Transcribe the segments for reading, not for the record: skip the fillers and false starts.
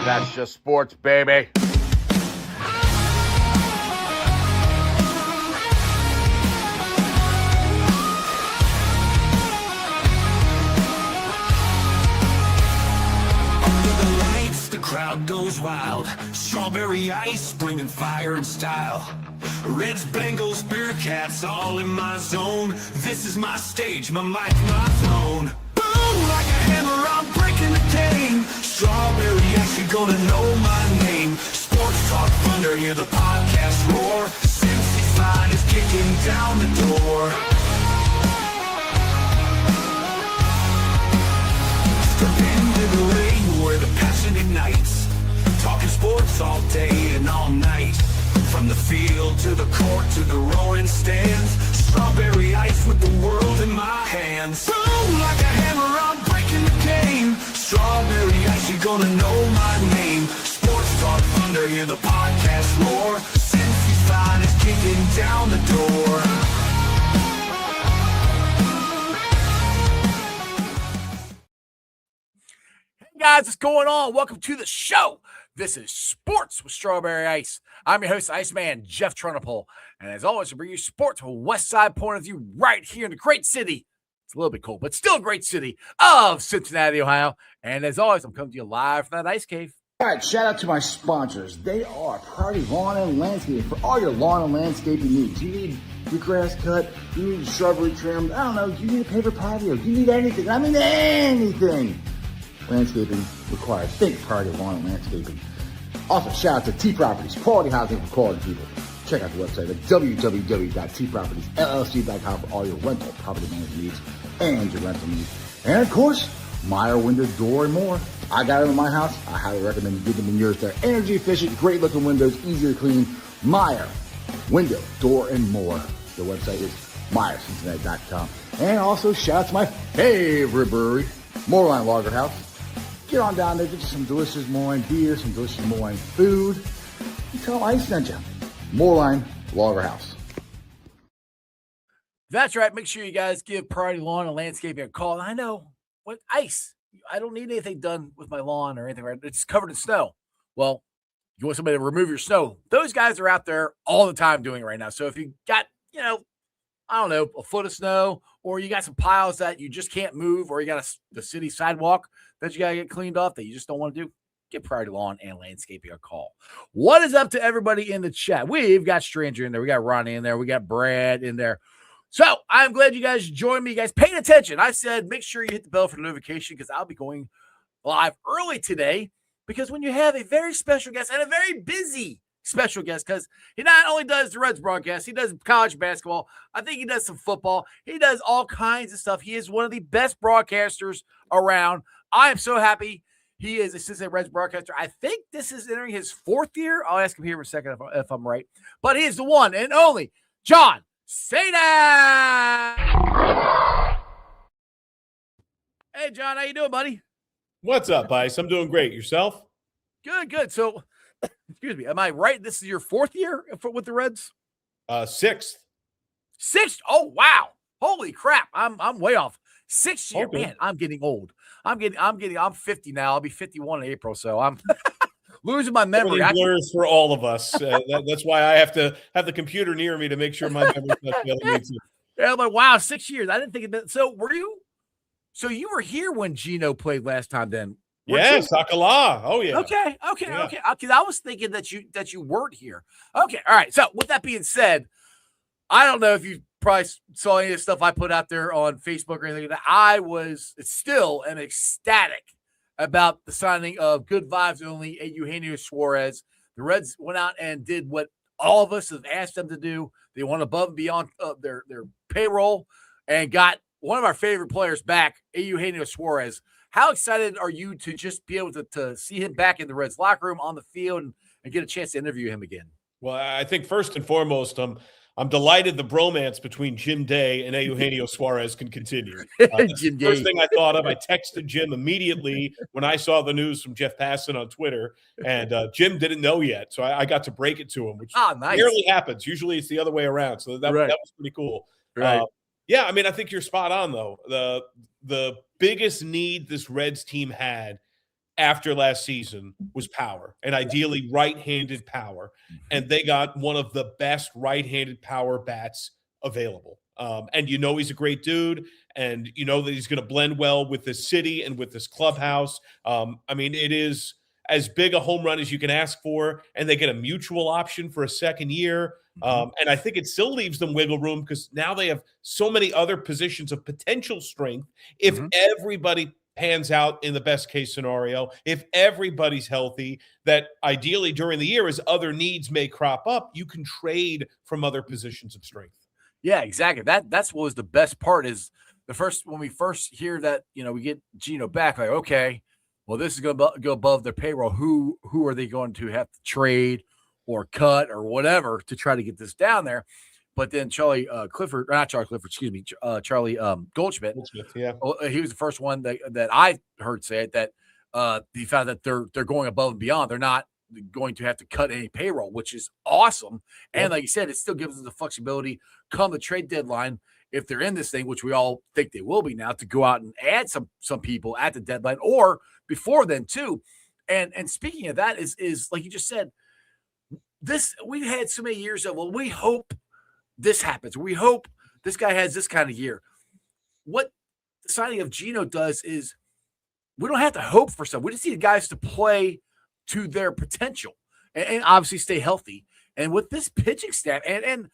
That's just sports, baby. Crowd goes wild, strawberry ice bringing fire and style. Reds, Bengals, Bearcats, all in my zone. This is my stage, my mic, my throne. Boom, like a hammer, I'm breaking the game. Strawberry ice, you're gonna know my name. Sports Talk Thunder, hear the podcast roar. Cincy's line is kicking down the door. Step into the ring where the passion ignites. Talking sports all day and all night. From the field to the court to the roaring stands. Strawberry ice with the world in my hands. Boom, like a hammer, I'm breaking the game. Strawberry ice, you're gonna know my name. Sports Talk Thunder, hear the podcast roar. Cincy's line is kicking down the door. Guys, what's going on? Welcome to the show. This is Sports with Strawberry Ice. I'm your host, Iceman Jeff Trunapole. And as always, I bring you sports from a West Side point of view right here in the great city. It's a little bit cold, but still a great city of Cincinnati, Ohio. And as always, I'm coming to you live from that ice cave. All right, shout out to my sponsors. They are Priority Lawn and Landscaping for all your lawn and landscaping needs. You need your grass cut, you need shrubbery trimmed, I don't know, you need a paper patio, you need anything. I mean anything. Landscaping requires. Think Priority Lawn and Landscaping. Also, shout out to T Properties, quality housing for quality people. Check out the website at www.tpropertiesllc.com for all your rental property management needs and your rental needs. And of course, Meyer Window, Door, and more. I got them in my house. I highly recommend you get them in yours. They're energy efficient, great looking windows, easy to clean. Meyer Window, Door, and more. The website is MeyerCincinnati.com. And also, shout out to my favorite brewery, Moorline Lager House. Get on down there, get you some delicious Moorline beer, some delicious Moorline food. You tell them I sent you. Moorline Lager House. That's right. Make sure you guys give Priority Lawn and Landscaping a call. I know, what ice? I don't need anything done with my lawn or anything, right? It's covered in snow. Well, you want somebody to remove your snow. Those guys are out there all the time doing it right now. So if you got, I don't know, a foot of snow, or you got some piles that you just can't move, or you got the city sidewalk that you got to get cleaned off that you just don't want to do, give Priority Lawn and Landscaping a call. What is up to everybody in the chat? We've got Stranger in there. We got Ronnie in there. We got Brad in there. So I'm glad you guys joined me. You guys paid attention. I said, make sure you hit the bell for the notification because I'll be going live early today, because when you have a very special guest and a very busy special guest, because he not only does the Reds broadcast, he does college basketball. I think he does some football. He does all kinds of stuff. He is one of the best broadcasters around. I am so happy he is a Cincinnati Reds broadcaster. I think this is entering his fourth year. I'll ask him here in a second if I'm right. But he is the one and only John Sadak. Hey, John, how you doing, buddy? What's up, Ice? I'm doing great. Yourself? Good. So, excuse me, am I right? This is your fourth year with the Reds? Sixth. Sixth? Oh, wow. Holy crap. I'm way off. 6th year. Okay. Man, I'm getting old. I'm 50 now. I'll be 51 in April, so I'm losing my memory. Everything blurs for all of us. That's why I have to have the computer near me to make sure my memory's not failing me too. Yeah, I'm like, wow, 6 years. I didn't think of that. So you were here when Gino played last time then? Yes, Akala. Oh, yeah. Okay. Yeah. Because I was thinking that you weren't here. Okay, all right. So with that being said, I don't know if you probably saw any of the stuff I put out there on Facebook or anything like that. I was still ecstatic about the signing of Good Vibes Only at Eugenio Suárez. The Reds went out and did what all of us have asked them to do. They went above and beyond their payroll and got one of our favorite players back, Eugenio Suárez. How excited are you to just be able to see him back in the Reds locker room on the field and get a chance to interview him again? Well, I think first and foremost, I'm delighted the bromance between Jim Day and Eugenio Suárez can continue. Jim Day. First thing I thought of, I texted Jim immediately when I saw the news from Jeff Passan on Twitter, and Jim didn't know yet, so I got to break it to him, which nice. rarely happens. Usually it's the other way around, so that was pretty cool. Right. Yeah, I mean, I think you're spot on, though. The biggest need this Reds team had after last season was power, and ideally right-handed power. And they got one of the best right-handed power bats available. And he's a great dude, and you know that he's going to blend well with this city and with this clubhouse. It is as big a home run as you can ask for, and they get a mutual option for a second year. And I think it still leaves them wiggle room because now they have so many other positions of potential strength. If everybody pans out in the best case scenario, if everybody's healthy, that ideally during the year, as other needs may crop up, you can trade from other positions of strength. Yeah, exactly. That's what was the best part is when we first hear that, we get Gino back, like, okay, well, this is going to go above their payroll. Who are they going to have to trade or cut or whatever to try to get this down there? But then Charlie Goldschmidt, yeah, he was the first one that I heard say it, that he found that they're going above and beyond. They're not going to have to cut any payroll, which is awesome. And like you said, it still gives them the flexibility come the trade deadline, if they're in this thing, which we all think they will be now, to go out and add some people at the deadline or before then too. And speaking of that is like you just said, we've had so many years of, well, we hope this happens. We hope this guy has this kind of year. What the signing of Gino does is we don't have to hope for something. We just need guys to play to their potential and obviously stay healthy. And with this pitching staff, and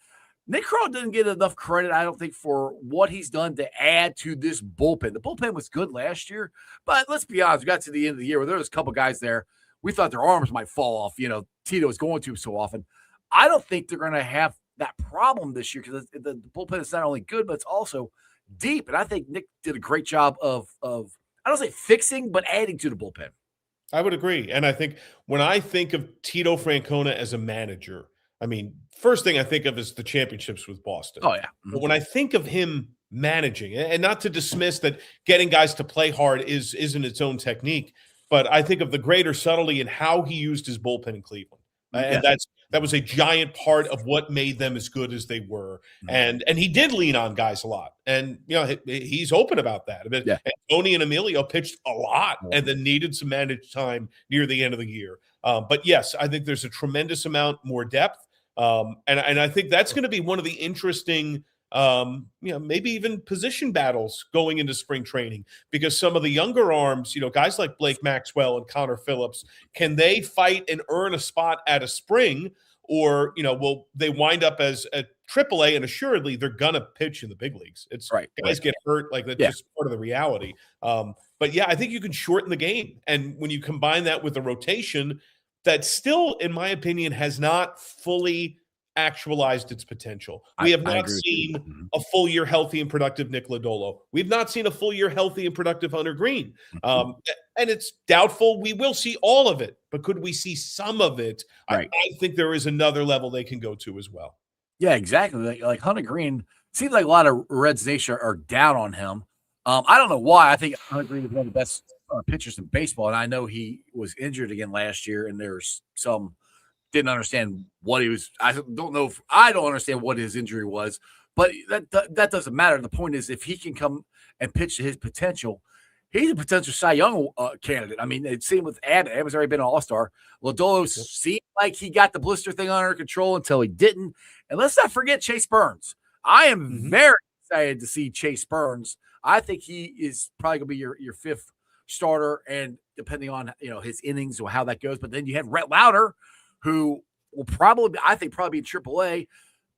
Nick Krall didn't get enough credit, I don't think, for what he's done to add to this bullpen. The bullpen was good last year, but let's be honest, we got to the end of the year where there was a couple guys there. We thought their arms might fall off. Tito is going to so often. I don't think they're going to have that problem this year because the bullpen is not only good, but it's also deep. And I think Nick did a great job of I don't say fixing, but adding to the bullpen. I would agree. And I think when I think of Tito Francona as a manager, first thing I think of is the championships with Boston. Oh, yeah. But when I think of him managing, and not to dismiss that getting guys to play hard isn't its own technique, but I think of the greater subtlety in how he used his bullpen in Cleveland. And that was a giant part of what made them as good as they were. And he did lean on guys a lot. And, he's open about that. Tony and Emilio pitched a lot and then needed some managed time near the end of the year. But yes, I think there's a tremendous amount more depth. And I think that's going to be one of the interesting, maybe even position battles going into spring training, because some of the younger arms, guys like Blake Maxwell and Connor Phillips, can they fight and earn a spot at a spring, or, will they wind up as a AAA, and assuredly they're going to pitch in the big leagues. It's right. Guys get hurt. Like that's just part of the reality. But yeah, I think you can shorten the game. And when you combine that with the rotation that still, in my opinion, has not fully actualized its potential. We have not seen a full year healthy and productive Nick Lodolo. We've not seen a full year healthy and productive Hunter Green. And it's doubtful we will see all of it, but could we see some of it? I think there is another level they can go to as well. Yeah, exactly. Like Hunter Green, seems like a lot of Reds Nation are down on him. I don't know why. I think Hunter Green is one of the best pitchers in baseball, and I know he was injured again last year, and there's some didn't understand what he was. I don't understand what his injury was, but that doesn't matter. The point is, if he can come and pitch to his potential, he's a potential Cy Young candidate. It seemed with Abbott. Abbott's already been an all-star. Lodolo seemed like he got the blister thing under control until he didn't. And let's not forget Chase Burns. I am very excited to see Chase Burns. I think he is probably going to be your fifth starter, and depending on his innings or how that goes. But then you have Rhett Lauder, who will probably be in AAA.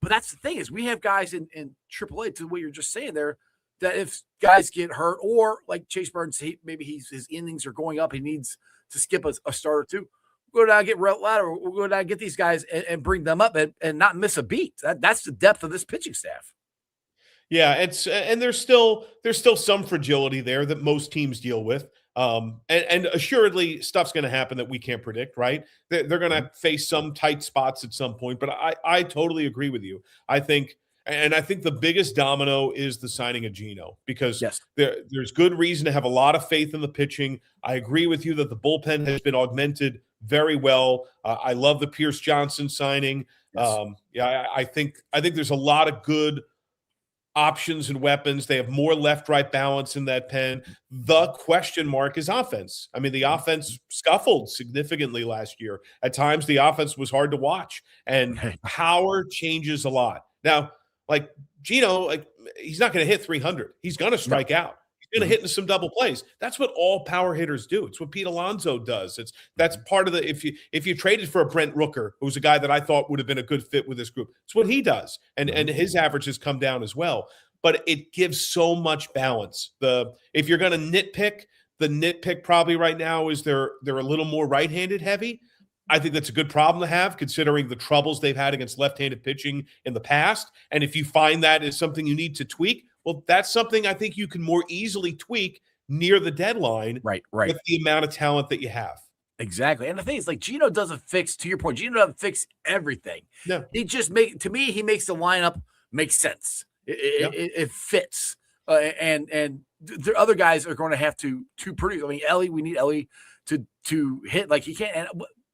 But that's the thing, is we have guys in AAA, to what you're just saying there, that if guys get hurt, or like Chase Burns, his innings are going up, he needs to skip a start or two. We'll go down and get Rhett Lauder. We'll go down and get these guys and bring them up and not miss a beat. That's the depth of this pitching staff. Yeah, and there's still some fragility there that most teams deal with. And assuredly stuff's going to happen that we can't predict, right? They're going to face some tight spots at some point, but I totally agree with you. I think the biggest domino is the signing of Gino, because there's good reason to have a lot of faith in the pitching. I agree with you that the bullpen has been augmented very well. I love the Pierce Johnson signing. I think there's a lot of good options and weapons. They have more left-right balance in that pen. The question mark is offense. I mean, the offense scuffled significantly last year. At times, the offense was hard to watch, and power changes a lot. Now, like Gino, like he's not going to hit 300. He's going to strike out. He's going to hit into some double plays. That's what all power hitters do. It's what Pete Alonso does. That's part of the if you traded for a Brent Rooker, who's a guy that I thought would have been a good fit with this group, it's what he does. And his average has come down as well. But it gives so much balance. If you're going to nitpick, the nitpick probably right now is they're a little more right-handed heavy. I think that's a good problem to have, considering the troubles they've had against left-handed pitching in the past. And if you find that is something you need to tweak, well, that's something I think you can more easily tweak near the deadline, right, with the amount of talent that you have. Exactly. And the thing is, like, Gino doesn't fix, to your point, Gino doesn't fix everything. No. He just he makes the lineup make sense. It fits. And the other guys are going to have to produce. I mean, Ellie, we need Ellie to hit like he can't. And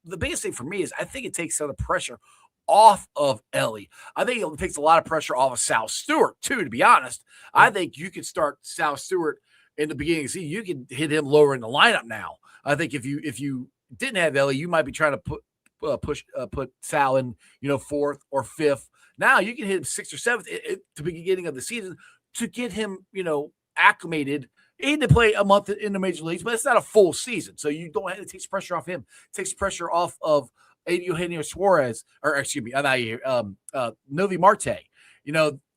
the biggest thing for me is I think it takes some of the pressure off of Ellie. I think it takes a lot of pressure off of Sal Stewart, too, to be honest. Yeah. I think you could start Sal Stewart in the beginning of the season. You can hit him lower in the lineup now. I think if you didn't have Ellie, you might be trying to put Sal in, fourth or fifth. Now you can hit him sixth or seventh at the beginning of the season to get him, acclimated. He had to play a month in the major leagues, but it's not a full season. So you don't have to take pressure off him. It takes pressure off of Eugenio Suárez, or excuse me, Novi Marte.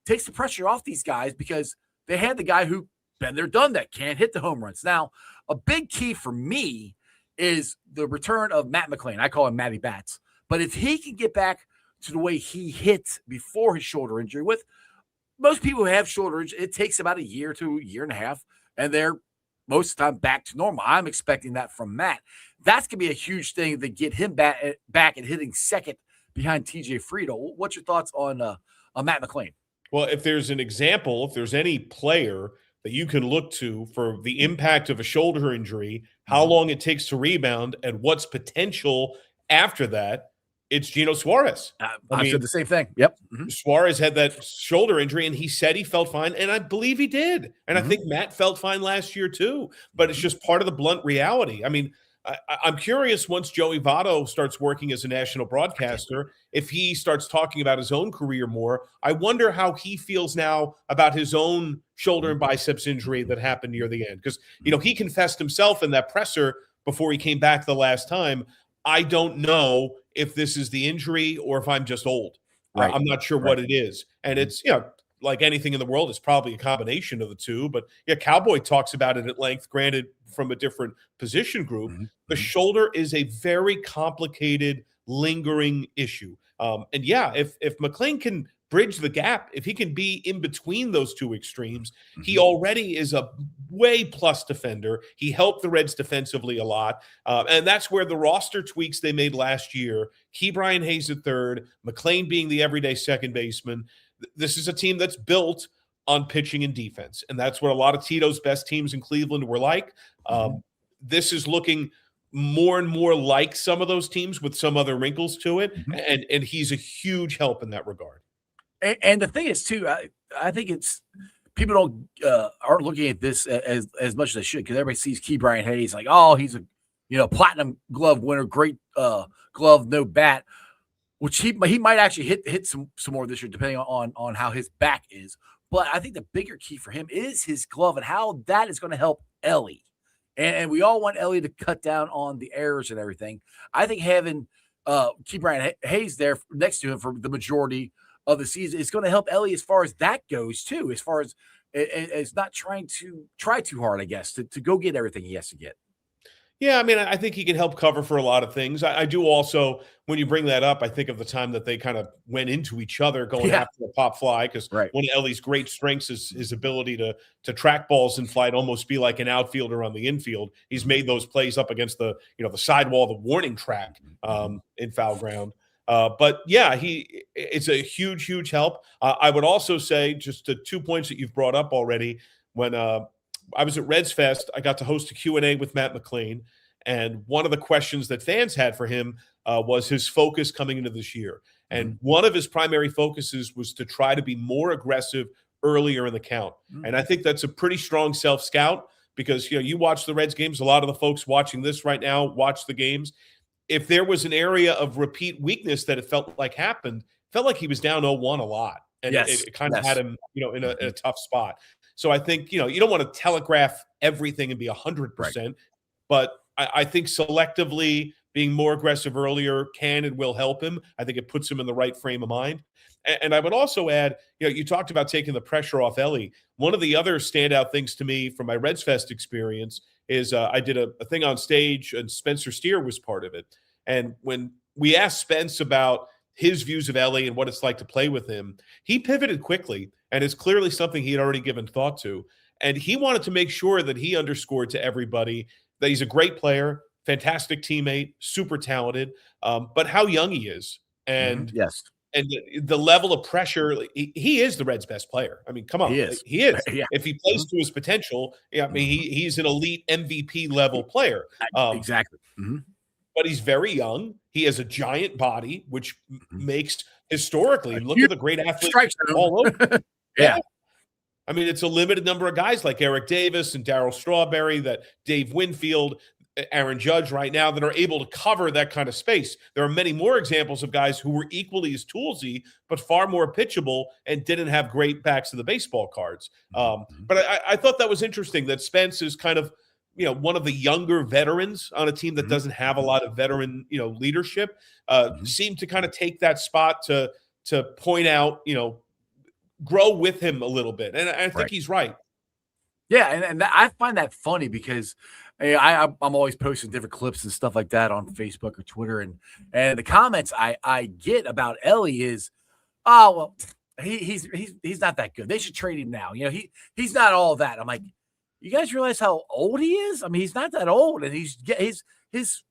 Takes the pressure off these guys because they had the guy who been there, done that, can't hit the home runs. Now, a big key for me is the return of Matt McLain. I call him Matty Bats. But if he can get back to the way he hit before his shoulder injury, with most people who have shoulder injury, it takes about a year to a year and a half, and they're most of the time back to normal. I'm expecting that from Matt. That's going to be a huge thing to get him back and hitting second behind TJ Friedel. What's your thoughts on Matt McLain? Well, if there's an example, if there's any player that you can look to for the impact of a shoulder injury, how long it takes to rebound, and what's potential after that, it's Eugenio Suárez. I said the same thing. Yep. Suárez had that shoulder injury, and he said he felt fine, and I believe he did. And I think Matt felt fine last year too, but it's just part of the blunt reality. I mean, I'm curious, once Joey Votto starts working as a national broadcaster, if he starts talking about his own career more. I wonder how he feels now about his own shoulder and biceps injury that happened near the end. Because, he confessed himself in that presser before he came back the last time. I don't know if this is the injury or if I'm just old. Right. I'm not sure what it is. And it's, like anything in the world, it's probably a combination of the two. But Cowboy talks about it at length, granted from a different position group. The shoulder is a very complicated, lingering issue. And if McLain can bridge the gap, if he can be in between those two extremes, he already is a way plus defender. He helped the Reds defensively a lot. And that's where the roster tweaks they made last year, Ke'Bryan Hayes at third, McLain being the everyday second baseman. This is a team that's built on pitching and defense. And that's what a lot of Tito's best teams in Cleveland were like. This is looking more and more like some of those teams with some other wrinkles to it. And he's a huge help in that regard. And the thing is, too, I think it's people aren't looking at this as much as they should, because everybody sees Ke'Bryan Hayes like, oh, he's a platinum glove winner, great glove, no bat, which he might actually hit some more this year, depending on how his back is. But I think the bigger key for him is his glove and how that is going to help Ellie. And we all want Ellie to cut down on the errors and everything. I think having Ke'Bryan Hayes there next to him for the majority of the season is going to help Ellie as far as that goes too, as far as not try too hard, I guess, to go get everything he has to get. Yeah, I mean, I think he can help cover for a lot of things. I do also, when you bring that up, I think of the time that they kind of went into each other going after a pop fly, because one of Ellie's great strengths is his ability to track balls in flight, almost be like an outfielder on the infield. He's made those plays up against the sidewall, the warning track in foul ground. But yeah, it's a huge, huge help. I would also say, just the 2 points that you've brought up already, when I was at Reds Fest, I got to host a Q&A with Matt McLain, and one of the questions that fans had for him was his focus coming into this year. And one of his primary focuses was to try to be more aggressive earlier in the count. And I think that's a pretty strong self-scout because, you watch the Reds games. A lot of the folks watching this right now watch the games. If there was an area of repeat weakness that it felt like he was down 0-1 a lot. And it kind of had him, in a tough spot. So I think, you don't want to telegraph everything and be 100%, but I think selectively being more aggressive earlier can and will help him. I think it puts him in the right frame of mind. And I would also add, you talked about taking the pressure off Ellie. One of the other standout things to me from my Reds Fest experience is I did a thing on stage, and Spencer Steer was part of it. And when we asked Spence about his views of Ellie and what it's like to play with him, he pivoted quickly, and it's clearly something he had already given thought to. And he wanted to make sure that he underscored to everybody that he's a great player, fantastic teammate, super talented, but how young he is. And and the level of pressure, he is the Reds' best player. I mean, come on. He is. If he plays to his potential, I mean, he's an elite MVP level player. Exactly. But he's very young. He has a giant body, which makes historically, look at the great athletes all over. I mean, it's a limited number of guys like Eric Davis and Darryl Strawberry, that Dave Winfield, Aaron Judge right now, that are able to cover that kind of space. There are many more examples of guys who were equally as toolsy, but far more pitchable and didn't have great backs of the baseball cards. But I thought that was interesting that Spence is kind of, one of the younger veterans on a team that doesn't have a lot of veteran, leadership, seemed to kind of take that spot to point out, grow with him a little bit. And I think he's right. Yeah, and I find that funny because I'm always posting different clips and stuff like that on Facebook or Twitter, and the comments I get about Ellie is, oh well, he's not that good. They should trade him now. He's not all that. I'm like, you guys realize how old he is? I mean, he's not that old, and his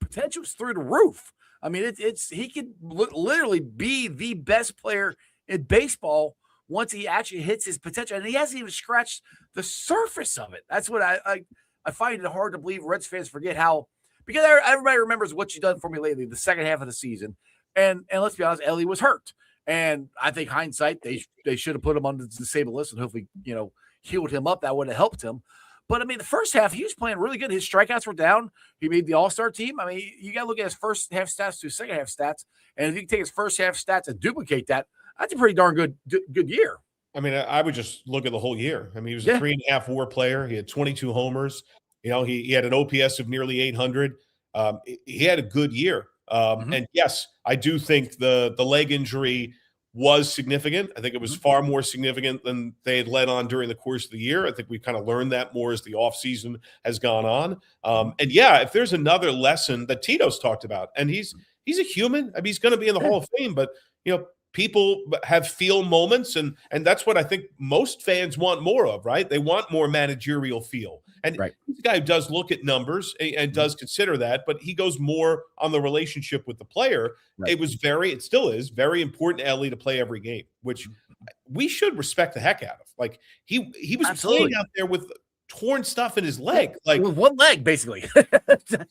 potential's through the roof. I mean, he could literally be the best player in baseball once he actually hits his potential, and he hasn't even scratched the surface of it. That's what I find it hard to believe. Reds fans forget how, because everybody remembers what you've done for me lately, the second half of the season, and let's be honest, Ellie was hurt, and I think hindsight they should have put him on the disabled list and hopefully healed him up. That would have helped him. But I mean, the first half he was playing really good. His strikeouts were down. He made the All-Star team. I mean, you got to look at his first half stats to his second half stats, and if you can take his first half stats and duplicate that, that's a pretty darn good year. I mean, I would just look at the whole year. I mean, he was a 3.5 WAR player. He had 22 homers. He had an OPS of nearly 800. He had a good year. And yes, I do think the leg injury was significant. I think it was far more significant than they had led on during the course of the year. I think we've kind of learned that more as the offseason has gone on. And yeah, if there's another lesson that Tito's talked about, and he's a human. I mean, he's going to be in the Hall of Fame, but people have feel moments, and that's what I think most fans want more of, right? They want more managerial feel. And he's a guy who does look at numbers and does consider that, but he goes more on the relationship with the player. It still is very important to Ellie to play every game, which we should respect the heck out of. Like he was playing out there with torn stuff in his leg, like with one leg, basically.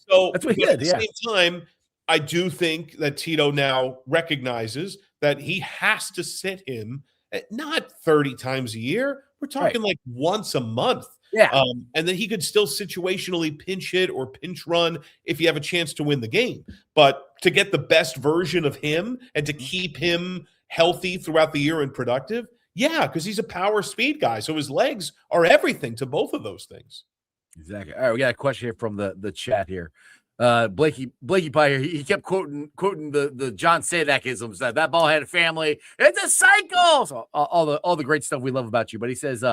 So that's what he did. At the same time, I do think that Tito now recognizes that he has to sit him at not 30 times a year. We're talking like once a month. Yeah. And then he could still situationally pinch hit or pinch run if you have a chance to win the game. But to get the best version of him and to keep him healthy throughout the year and productive, because he's a power speed guy. So his legs are everything to both of those things. Exactly. All right, we got a question here from the chat here. Blakey Pie here. He kept quoting the John Sadak isms that ball had a family. It's a cycle. So all the great stuff we love about you. But he says,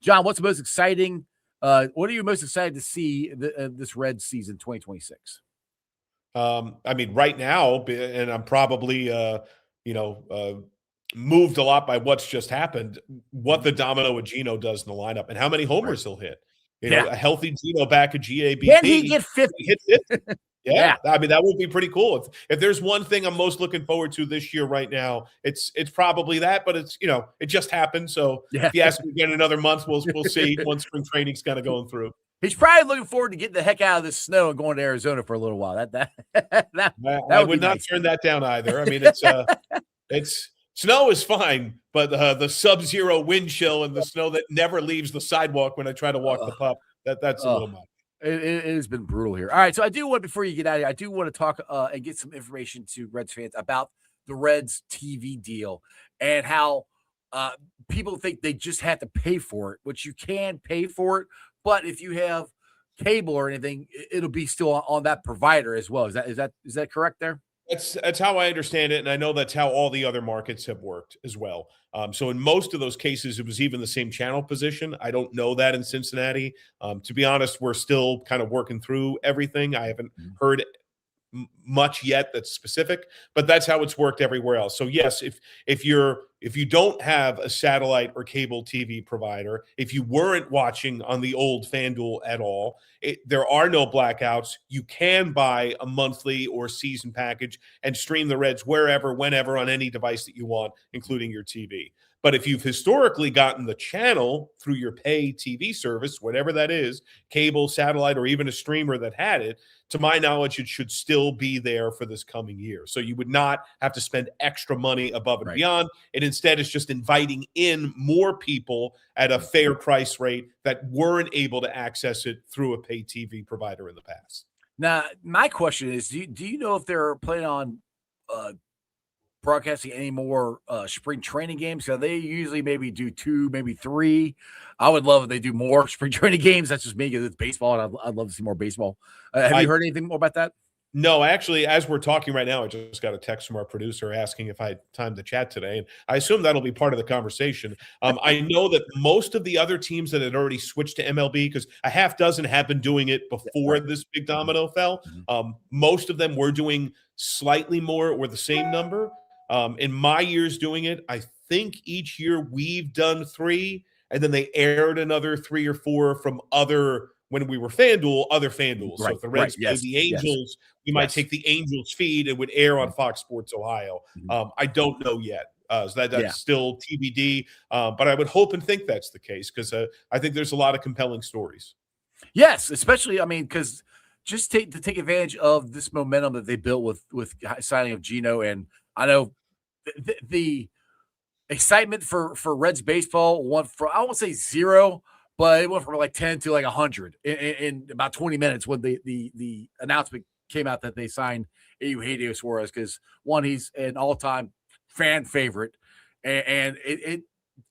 John, what's the most exciting? What are you most excited to see this Reds season 2026? I mean, right now, and I'm probably moved a lot by what's just happened. What the domino of Gino does in the lineup and how many homers he'll hit. A healthy Gino back at GABP. Can he get 50? Yeah. I mean, that would be pretty cool. If there's one thing I'm most looking forward to this year right now, it's probably that, but it's, it just happened. So if you ask me again in another month, we'll see once spring training's kind of going through. He's probably looking forward to getting the heck out of this snow and going to Arizona for a little while. That I would not turn that down either. I mean, it's Snow is fine, but the sub-zero wind chill and the snow that never leaves the sidewalk when I try to walk the pup, that's a little much. It has been brutal here. All right, so I do want, before you get out of here, I do want to talk and get some information to Reds fans about the Reds TV deal and how people think they just have to pay for it, which you can pay for it, but if you have cable or anything, it'll be still on that provider as well. Is that correct there? That's how I understand it, and I know that's how all the other markets have worked as well. So in most of those cases, it was even the same channel position. I don't know that in Cincinnati. To be honest, we're still kind of working through everything. I haven't heard much yet that's specific, but that's how it's worked everywhere else. So yes, if you don't have a satellite or cable TV provider, if you weren't watching on the old FanDuel at all, there are no blackouts. You can buy a monthly or season package and stream the Reds wherever, whenever, on any device that you want, including your TV. But if you've historically gotten the channel through your pay TV service, whatever that is, cable, satellite, or even a streamer that had it, to my knowledge, it should still be there for this coming year. So you would not have to spend extra money above and beyond. It instead is just inviting in more people at a fair price rate that weren't able to access it through a pay TV provider in the past. Now, my question is, do you know if they're planning on broadcasting any more spring training games? So they usually maybe do 2, maybe 3. I would love if they do more spring training games. That's just me because it's baseball, and I'd love to see more baseball. Have you heard anything more about that? No, actually, as we're talking right now, I just got a text from our producer asking if I had time to chat today, and I assume that'll be part of the conversation. I know that most of the other teams that had already switched to MLB, because a half dozen have been doing it before this big domino fell, most of them were doing slightly more or the same number. In my years doing it, I think each year we've done 3, and then they aired another 3 or 4 from other, when we were FanDuel, other FanDuels. So if the Reds played the Angels, we might take the Angels feed and would air on Fox Sports Ohio. I don't know yet. So that's still TBD, but I would hope and think that's the case because I think there's a lot of compelling stories. Yes, especially, I mean, because just to take advantage of this momentum that they built with signing of Gino, and I know the excitement for Reds baseball went from, I won't say 0, but it went from like 10 to like 100 in about 20 minutes when the announcement came out that they signed Eugenio Suárez, because one, he's an all-time fan favorite, and it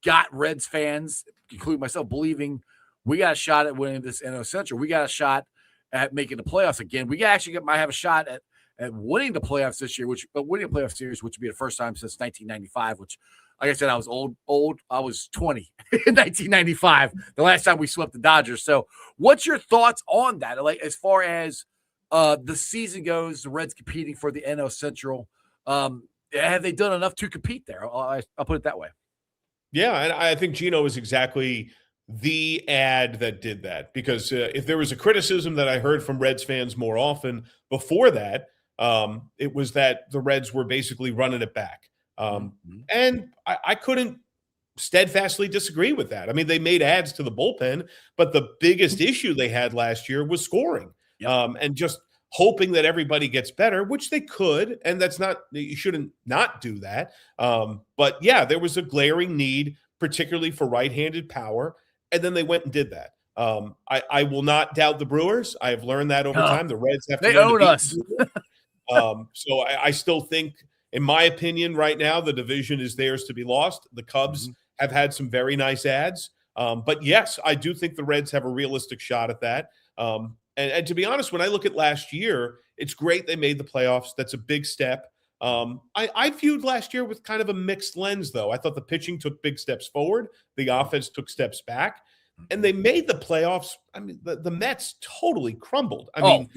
got Reds fans, including myself, believing we got a shot at winning this NL Central. We got a shot at making the playoffs again. We actually might have a shot at winning the playoffs this year, winning a playoff series, which would be the first time since 1995, which, like I said, I was old. I was 20 in 1995, the last time we swept the Dodgers. So what's your thoughts on that? Like, as far as the season goes, the Reds competing for the NL Central, have they done enough to compete there? I'll put it that way. Yeah, and I think Gino is exactly the ad that did that, because if there was a criticism that I heard from Reds fans more often before that, it was that the Reds were basically running it back. And I couldn't steadfastly disagree with that. I mean, they made ads to the bullpen, but the biggest issue they had last year was scoring, and just hoping that everybody gets better, which they could. And that's not, you shouldn't not do that. But yeah, there was a glaring need, particularly for right-handed power. And then they went and did that. I will not doubt the Brewers. I have learned that over time. The Reds have to they own us. So I still think, in my opinion, right now, the division is theirs to be lost. The Cubs have had some very nice ads. But yes, I do think the Reds have a realistic shot at that. And to be honest, when I look at last year, it's great they made the playoffs. That's a big step. I viewed last year with kind of a mixed lens, though. I thought the pitching took big steps forward. The offense took steps back. And they made the playoffs. I mean, the Mets totally crumbled. I mean,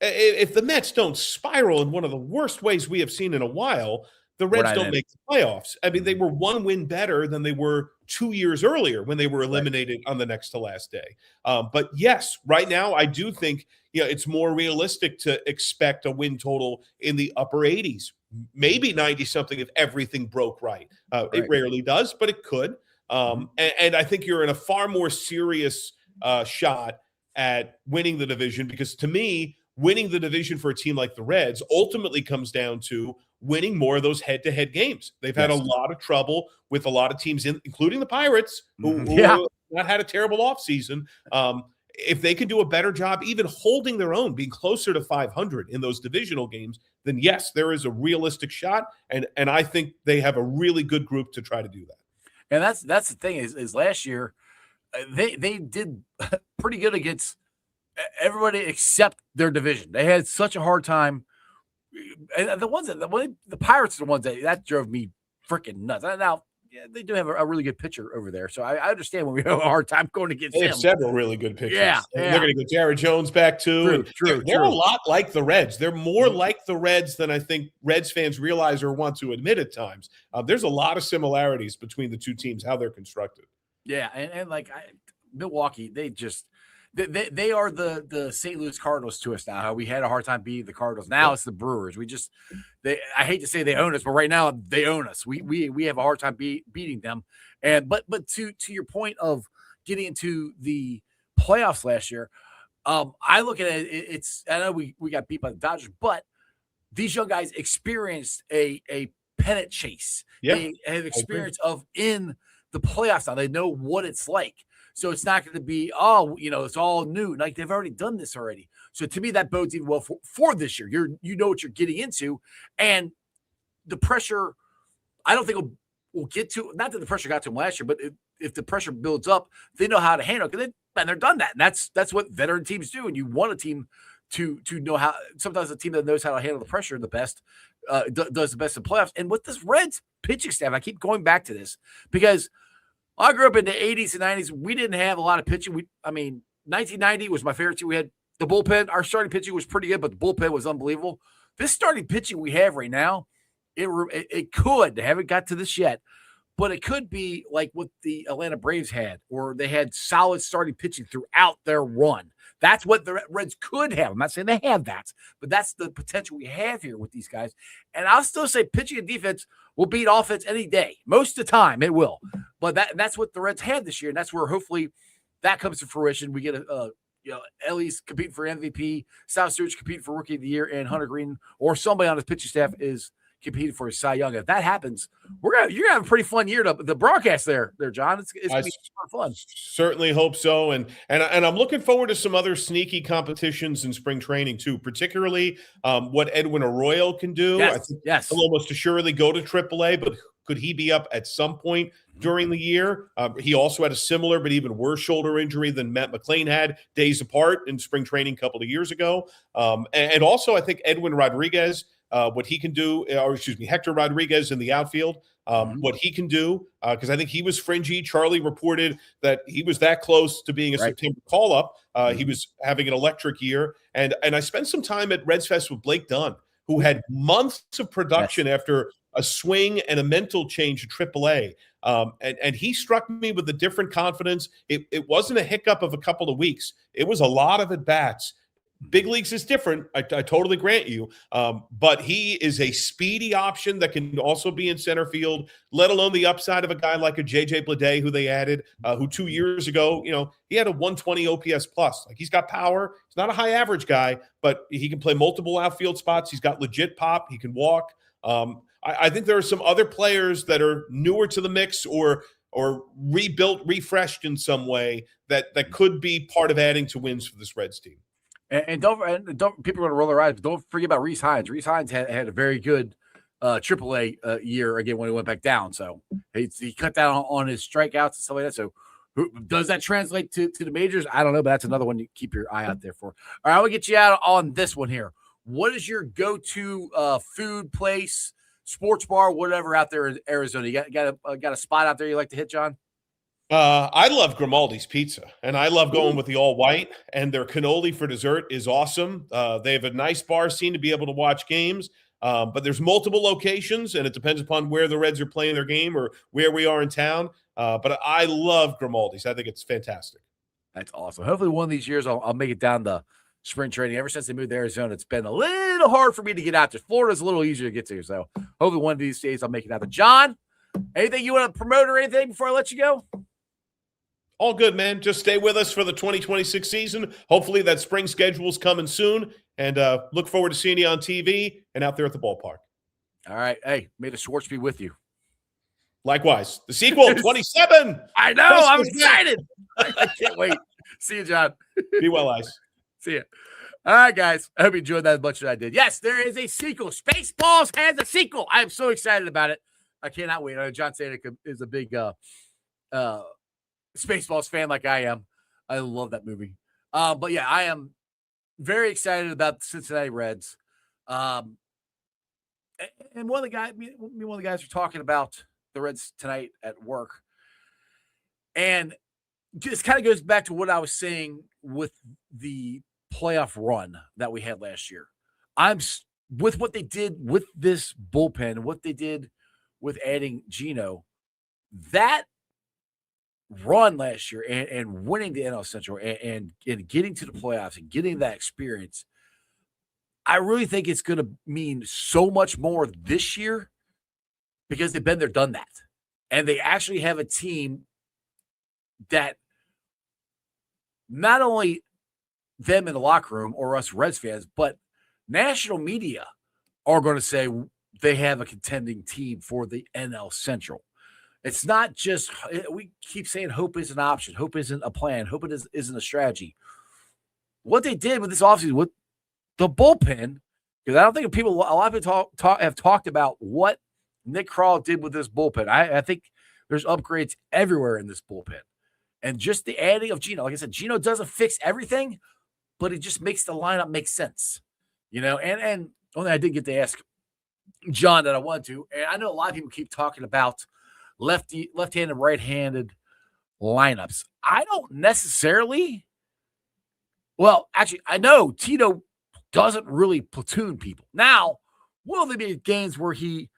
if the Mets don't spiral in one of the worst ways we have seen in a while, the Reds don't make the playoffs. I mean, they were 1 win better than they were 2 years earlier when they were eliminated on the next to last day. But yes, right now, I do think it's more realistic to expect a win total in the upper 80s, maybe 90-something if everything broke right. It rarely does, but it could. And I think you're in a far more serious shot at winning the division, because to me, winning the division for a team like the Reds ultimately comes down to winning more of those head-to-head games. They've had a lot of trouble with a lot of teams, including the Pirates, who have not had a terrible offseason. If they can do a better job even holding their own, being closer to 500 in those divisional games, then yes, there is a realistic shot, and I think they have a really good group to try to do that. And that's the thing is last year they did pretty good against everybody except their division. They had such a hard time. And the Pirates are the ones that drove me freaking nuts. Now, yeah, they do have a really good pitcher over there, so I understand when we have a hard time going against They him. have several really good pitchers. Yeah. They're going to get Jared Jones back too. They're a lot like the Reds. They're more like the Reds than I think Reds fans realize or want to admit at times. There's a lot of similarities between the two teams, how they're constructed. Yeah, and Milwaukee, they are the St. Louis Cardinals to us now. How we had a hard time beating the Cardinals. Now it's the Brewers. I hate to say they own us, but right now they own us. We have a hard time beating them. But to your point of getting into the playoffs last year, I look at it. I know we got beat by the Dodgers, but these young guys experienced a pennant chase. Yeah, they have experience of in the playoffs now. They know what it's like. So it's not going to be, it's all new. Like they've already done this already. So to me, that bodes even well for this year. You know what you're getting into. And the pressure, I don't think we'll get to, not that the pressure got to them last year, but if the pressure builds up, they know how to handle it. And they're done that. And that's what veteran teams do. And you want a team to know how, sometimes a team that knows how to handle the pressure the best does the best in playoffs. And with this Reds pitching staff, I keep going back to this because I grew up in the 80s and 90s. We didn't have a lot of pitching. 1990 was my favorite team. We had the bullpen. Our starting pitching was pretty good, but the bullpen was unbelievable. This starting pitching we have right now, it could, they haven't got to this yet, but it could be like what the Atlanta Braves had, or they had solid starting pitching throughout their run. That's what the Reds could have. I'm not saying they have that, but that's the potential we have here with these guys. And I'll still say pitching and defense will beat offense any day. Most of the time it will. But that's what the Reds had this year, and that's where hopefully that comes to fruition. We get Ellie's competing for MVP, South Stewart's competing for Rookie of the Year, and Hunter Green or somebody on his pitching staff is competing for a Cy Young. If that happens, you're gonna have a pretty fun year. The broadcast there, John. It's gonna be fun. Certainly hope so, and I'm looking forward to some other sneaky competitions in spring training too. Particularly what Edwin Arroyo can do. Yes, I think yes. He'll almost assuredly go to AAA, but could he be up at some point during the year? He also had a similar but even worse shoulder injury than Matt McClain had days apart in spring training a couple of years ago. And also, I think Edwin Rodriguez. What he can do, Hector Rodriguez in the outfield, what he can do, because I think he was fringy. Charlie reported that he was that close to being a September call-up. He was having an electric year. And I spent some time at Reds Fest with Blake Dunn, who had months of production after a swing and a mental change to AAA. And he struck me with a different confidence. It wasn't a hiccup of a couple of weeks. It was a lot of at-bats. Big leagues is different. I totally grant you. But he is a speedy option that can also be in center field, let alone the upside of a guy like a JJ Bleday, who they added, who 2 years ago, he had a 120 OPS plus. Like, he's got power. He's not a high average guy, but he can play multiple outfield spots. He's got legit pop. He can walk. I think there are some other players that are newer to the mix or rebuilt, refreshed in some way that could be part of adding to wins for this Reds team. And don't people are going to roll their eyes, but don't forget about Rhys Hines. Rhys Hines had a very good AAA year again when he went back down. So he cut down on his strikeouts and stuff like that. So does that translate to the majors? I don't know, but that's another one you keep your eye out there for. All right, I will get you out on this one here. What is your go-to food place, sports bar, whatever out there in Arizona? You got a spot out there you like to hit, John? I love Grimaldi's Pizza, and I love going with the all-white, and their cannoli for dessert is awesome. They have a nice bar scene to be able to watch games, but there's multiple locations, and it depends upon where the Reds are playing their game or where we are in town. But I love Grimaldi's. I think it's fantastic. That's awesome. Hopefully one of these years I'll make it down to spring training. Ever since they moved to Arizona, it's been a little hard for me to get out there. Florida's a little easier to get to, so hopefully one of these days I'll make it out there. John, anything you want to promote or anything before I let you go? All good, man. Just stay with us for the 2026 season. Hopefully that spring schedule is coming soon, and look forward to seeing you on TV and out there at the ballpark. All right. Hey, may the Schwartz be with you. Likewise, the sequel 27. I know. Chris I'm is back. excited. I can't wait. See you, John. Be well, Ice. See ya. All right, guys. I hope you enjoyed that as much as I did. Yes, there is a sequel. Spaceballs has a sequel. I am so excited about it. I cannot wait. I know John Sadak is a big Spaceballs fan like I am. I love that movie. But yeah, I am very excited about the Cincinnati Reds. And one of the guys were talking about the Reds tonight at work. And this kind of goes back to what I was saying with the playoff run that we had last year. With what they did with this bullpen, what they did with adding Gino, that run last year and winning the NL Central and getting to the playoffs and getting that experience, I really think it's going to mean so much more this year because they've been there, done that. And they actually have a team that not only them in the locker room or us Reds fans, but national media are going to say they have a contending team for the NL Central. It's not just, we keep saying hope is an option. Hope isn't a plan. Hope isn't a strategy. What they did with this offseason, with the bullpen, because I don't think a lot of people have talked about what Nick Krall did with this bullpen. I think there's upgrades everywhere in this bullpen. And just the adding of Gino, like I said, Gino doesn't fix everything, but it just makes the lineup make sense. And only I did get to ask John that I wanted to, and I know a lot of people keep talking about left-handed, right-handed lineups. I don't necessarily. Well, actually, I know Tito doesn't really platoon people. Now, will there be games where he,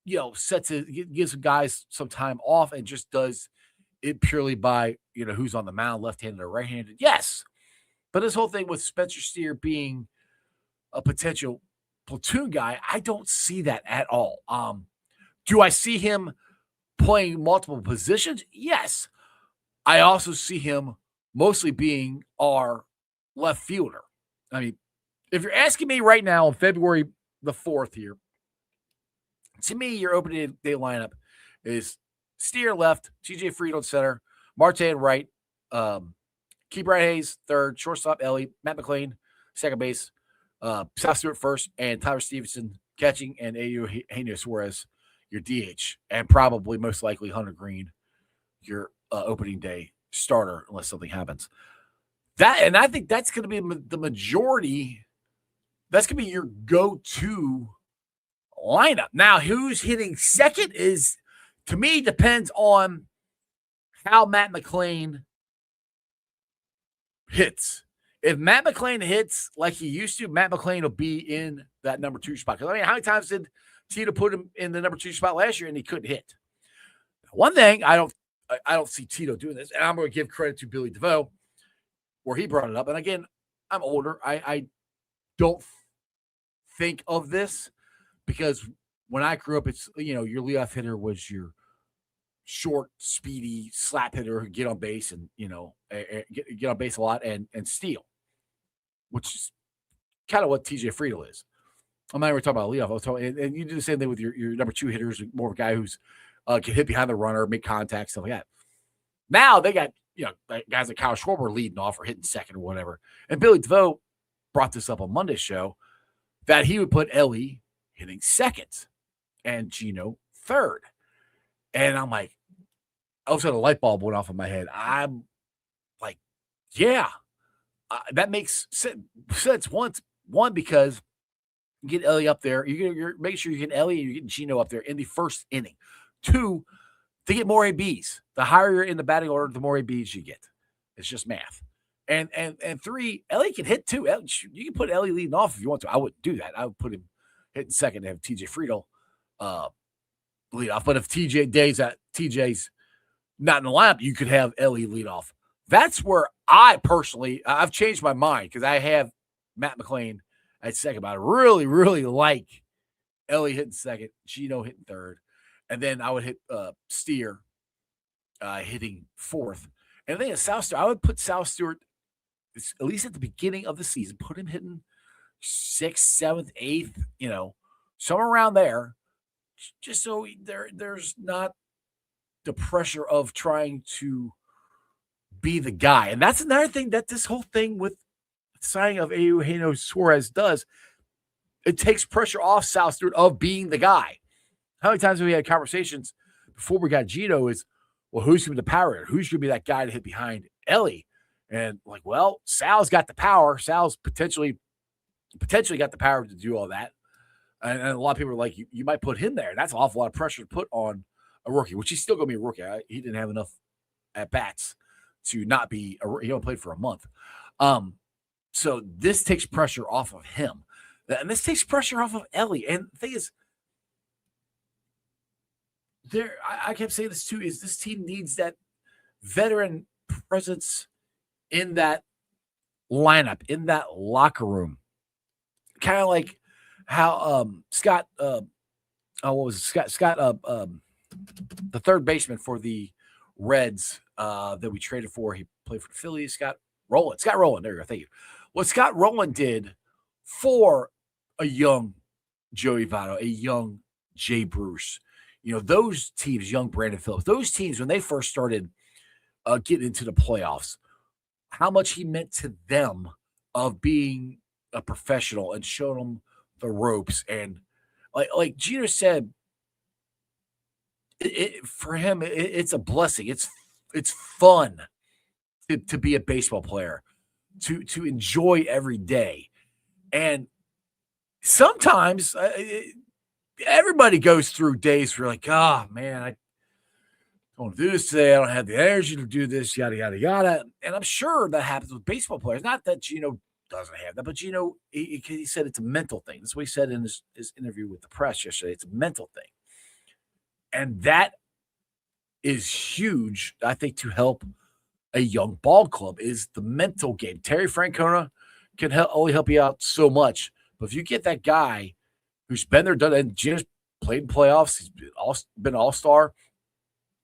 gives guys some time off and just does it purely by, who's on the mound, left-handed or right-handed? Yes. But this whole thing with Spencer Steer being a potential platoon guy, I don't see that at all. Do I see him playing multiple positions? Yes. I also see him mostly being our left fielder. I mean, if you're asking me right now on February the 4th here, to me, your opening day lineup is Steer left, TJ Friedel center, Marte right, Key Bright Hayes third, shortstop Ellie, Matt McLean second base, South Stewart first, and Tyler Stevenson catching, and Eugenio Suárez your DH, and probably most likely Hunter Green your opening day starter unless something happens. And I think that's going to be the majority. That's going to be your go-to lineup. Now, who's hitting second is, to me, depends on how Matt McLean hits. If Matt McLean hits like he used to, Matt McLean will be in that number 2 spot. Because, how many times did Tito put him in the number 2 spot last year and he couldn't hit? One thing, I don't see Tito doing this, and I'm going to give credit to Billy DeVoe where he brought it up. And again, I'm older. I don't think of this because when I grew up, it's, your leadoff hitter was your short, speedy slap hitter who get on base and, get on base a lot and steal, which is kind of what TJ Friedel is. I'm not even talking about leadoff. I was talking, and you do the same thing with your number 2 hitters, more of a guy who's can hit behind the runner, make contact, stuff like that. Now they got, guys like Kyle Schwarber leading off or hitting second or whatever. And Billy DeVoe brought this up on Monday's show that he would put Ellie hitting second and Gino third. And I'm like, all of a sudden a light bulb went off in my head. I'm like, yeah, that makes sense. One, because you get Ellie up there. You're making sure you get Ellie and you get Gino up there in the first inning. 2, to get more ABs. The higher you're in the batting order, the more ABs you get. It's just math. And 3, Ellie can hit too. You can put Ellie leading off if you want to. I wouldn't do that. I would put him hitting second and have TJ Friedel lead off. But if TJ's not in the lineup, you could have Ellie lead off. That's where I've changed my mind because I have Matt McLean at second, but I really, really like Ellie hitting second, Gino hitting third, and then I would hit Steer hitting fourth. And I think South Stewart, I would put South Stewart, at least at the beginning of the season, put him hitting 6th, 7th, 8th, somewhere around there, just so there's not the pressure of trying to be the guy. And that's another thing that this whole thing with signing of Eugenio Suárez does. It takes pressure off Sal Stewart of being the guy. How many times have we had conversations before we got Gino is, well, who's going to be the power hitter? Who's going to be that guy to hit behind Ellie? And like, well, Sal's got the power. Sal's potentially got the power to do all that. And a lot of people are like, you might put him there. And that's an awful lot of pressure to put on a rookie, which he's still going to be a rookie. He didn't have enough at-bats to not be he only played for a month. So this takes pressure off of him. And this takes pressure off of Ellie. And the thing is, I kept saying this too, is this team needs that veteran presence in that lineup, in that locker room. Kind of like how Scott, what was it? Scott, the third baseman for the Reds that we traded for. He played for the Phillies. Scott Rowland. There you go. Thank you. What Scott Rowland did for a young Joey Votto, a young Jay Bruce, those teams, young Brandon Phillips, those teams, when they first started getting into the playoffs, how much he meant to them of being a professional and showing them the ropes. And like Gino said, for him, it's a blessing. It's fun to be a baseball player, to enjoy every day. And sometimes everybody goes through days where you're like, oh, man, I don't want to do this today. I don't have the energy to do this, yada, yada, yada. And I'm sure that happens with baseball players. Not that Gino doesn't have that, but Gino, he said it's a mental thing. That's what he said in his interview with the press yesterday. It's a mental thing. And that is huge, I think, to help a young ball club is the mental game. Terry Francona can only help you out so much. But if you get that guy who's been there, done, and Gino's played in playoffs, he's been all-star,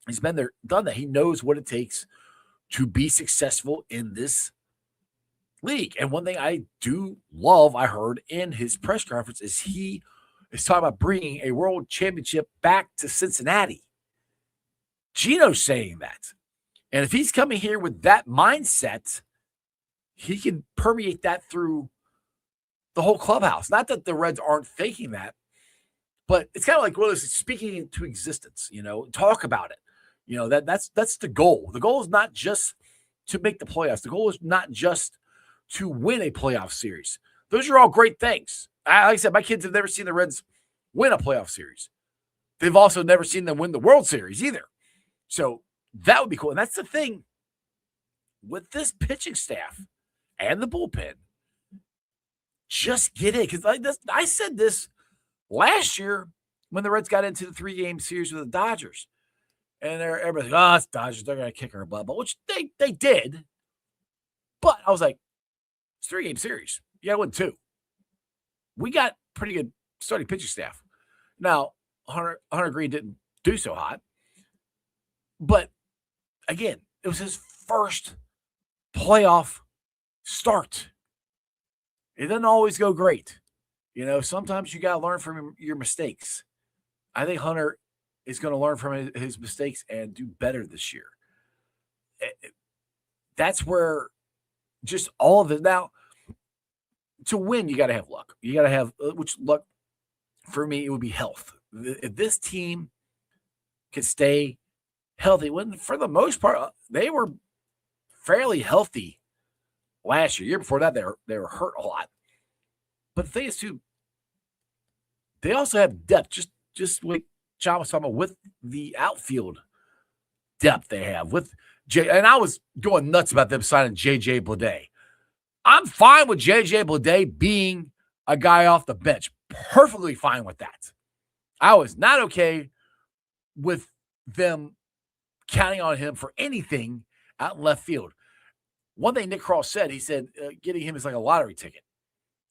he's been there, done that. He knows what it takes to be successful in this league. And one thing I do love, I heard in his press conference, is he is talking about bringing a world championship back to Cincinnati. Gino's saying that. And if he's coming here with that mindset, he can permeate that through the whole clubhouse. Not that the Reds aren't thinking that, but it's kind of like, well, it's speaking into existence, talk about it. That's the goal. The goal is not just to make the playoffs. The goal is not just to win a playoff series. Those are all great things. Like I said, my kids have never seen the Reds win a playoff series. They've also never seen them win the World Series either. So that would be cool. And that's the thing with this pitching staff and the bullpen. Just get it. Because I said this last year when the Reds got into the 3-game series with the Dodgers. And everybody's like, it's Dodgers. They're going to kick our butt. But which they did. But I was like, it's a 3-game series. You got to win 2. We got pretty good starting pitching staff. Now, Hunter Green didn't do so hot. But, again, it was his first playoff start. It doesn't always go great. Sometimes you got to learn from your mistakes. I think Hunter is going to learn from his mistakes and do better this year. That's where just all of it. Now, to win, you got to have luck. You got to have, which luck, for me, it would be health. If this team can stay healthy, when for the most part, they were fairly healthy last year. Year before that, they were hurt a lot. But the thing is, too, they also have depth, just like John was talking about, with the outfield depth they have. With and I was going nuts about them signing J.J. Bleday. I'm fine with J.J. Bleday being a guy off the bench. Perfectly fine with that. I was not okay with them counting on him for anything out in left field. One thing Nick Cross said, he said, getting him is like a lottery ticket.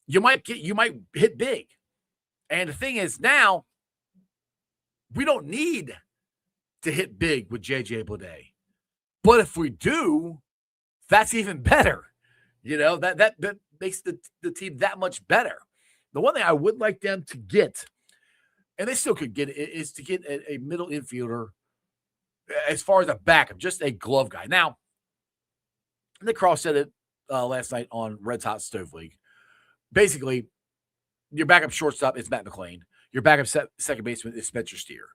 You might hit big. And the thing is, now we don't need to hit big with J.J. Bleday. But if we do, that's even better. That makes the team that much better. The one thing I would like them to get and they still could get it, is to get a middle infielder as far as a backup, just a glove guy. Now, Nick Cross said it last night on Red's Hot Stove League. Basically, your backup shortstop is Matt McLain. Your backup second baseman is Spencer Steer.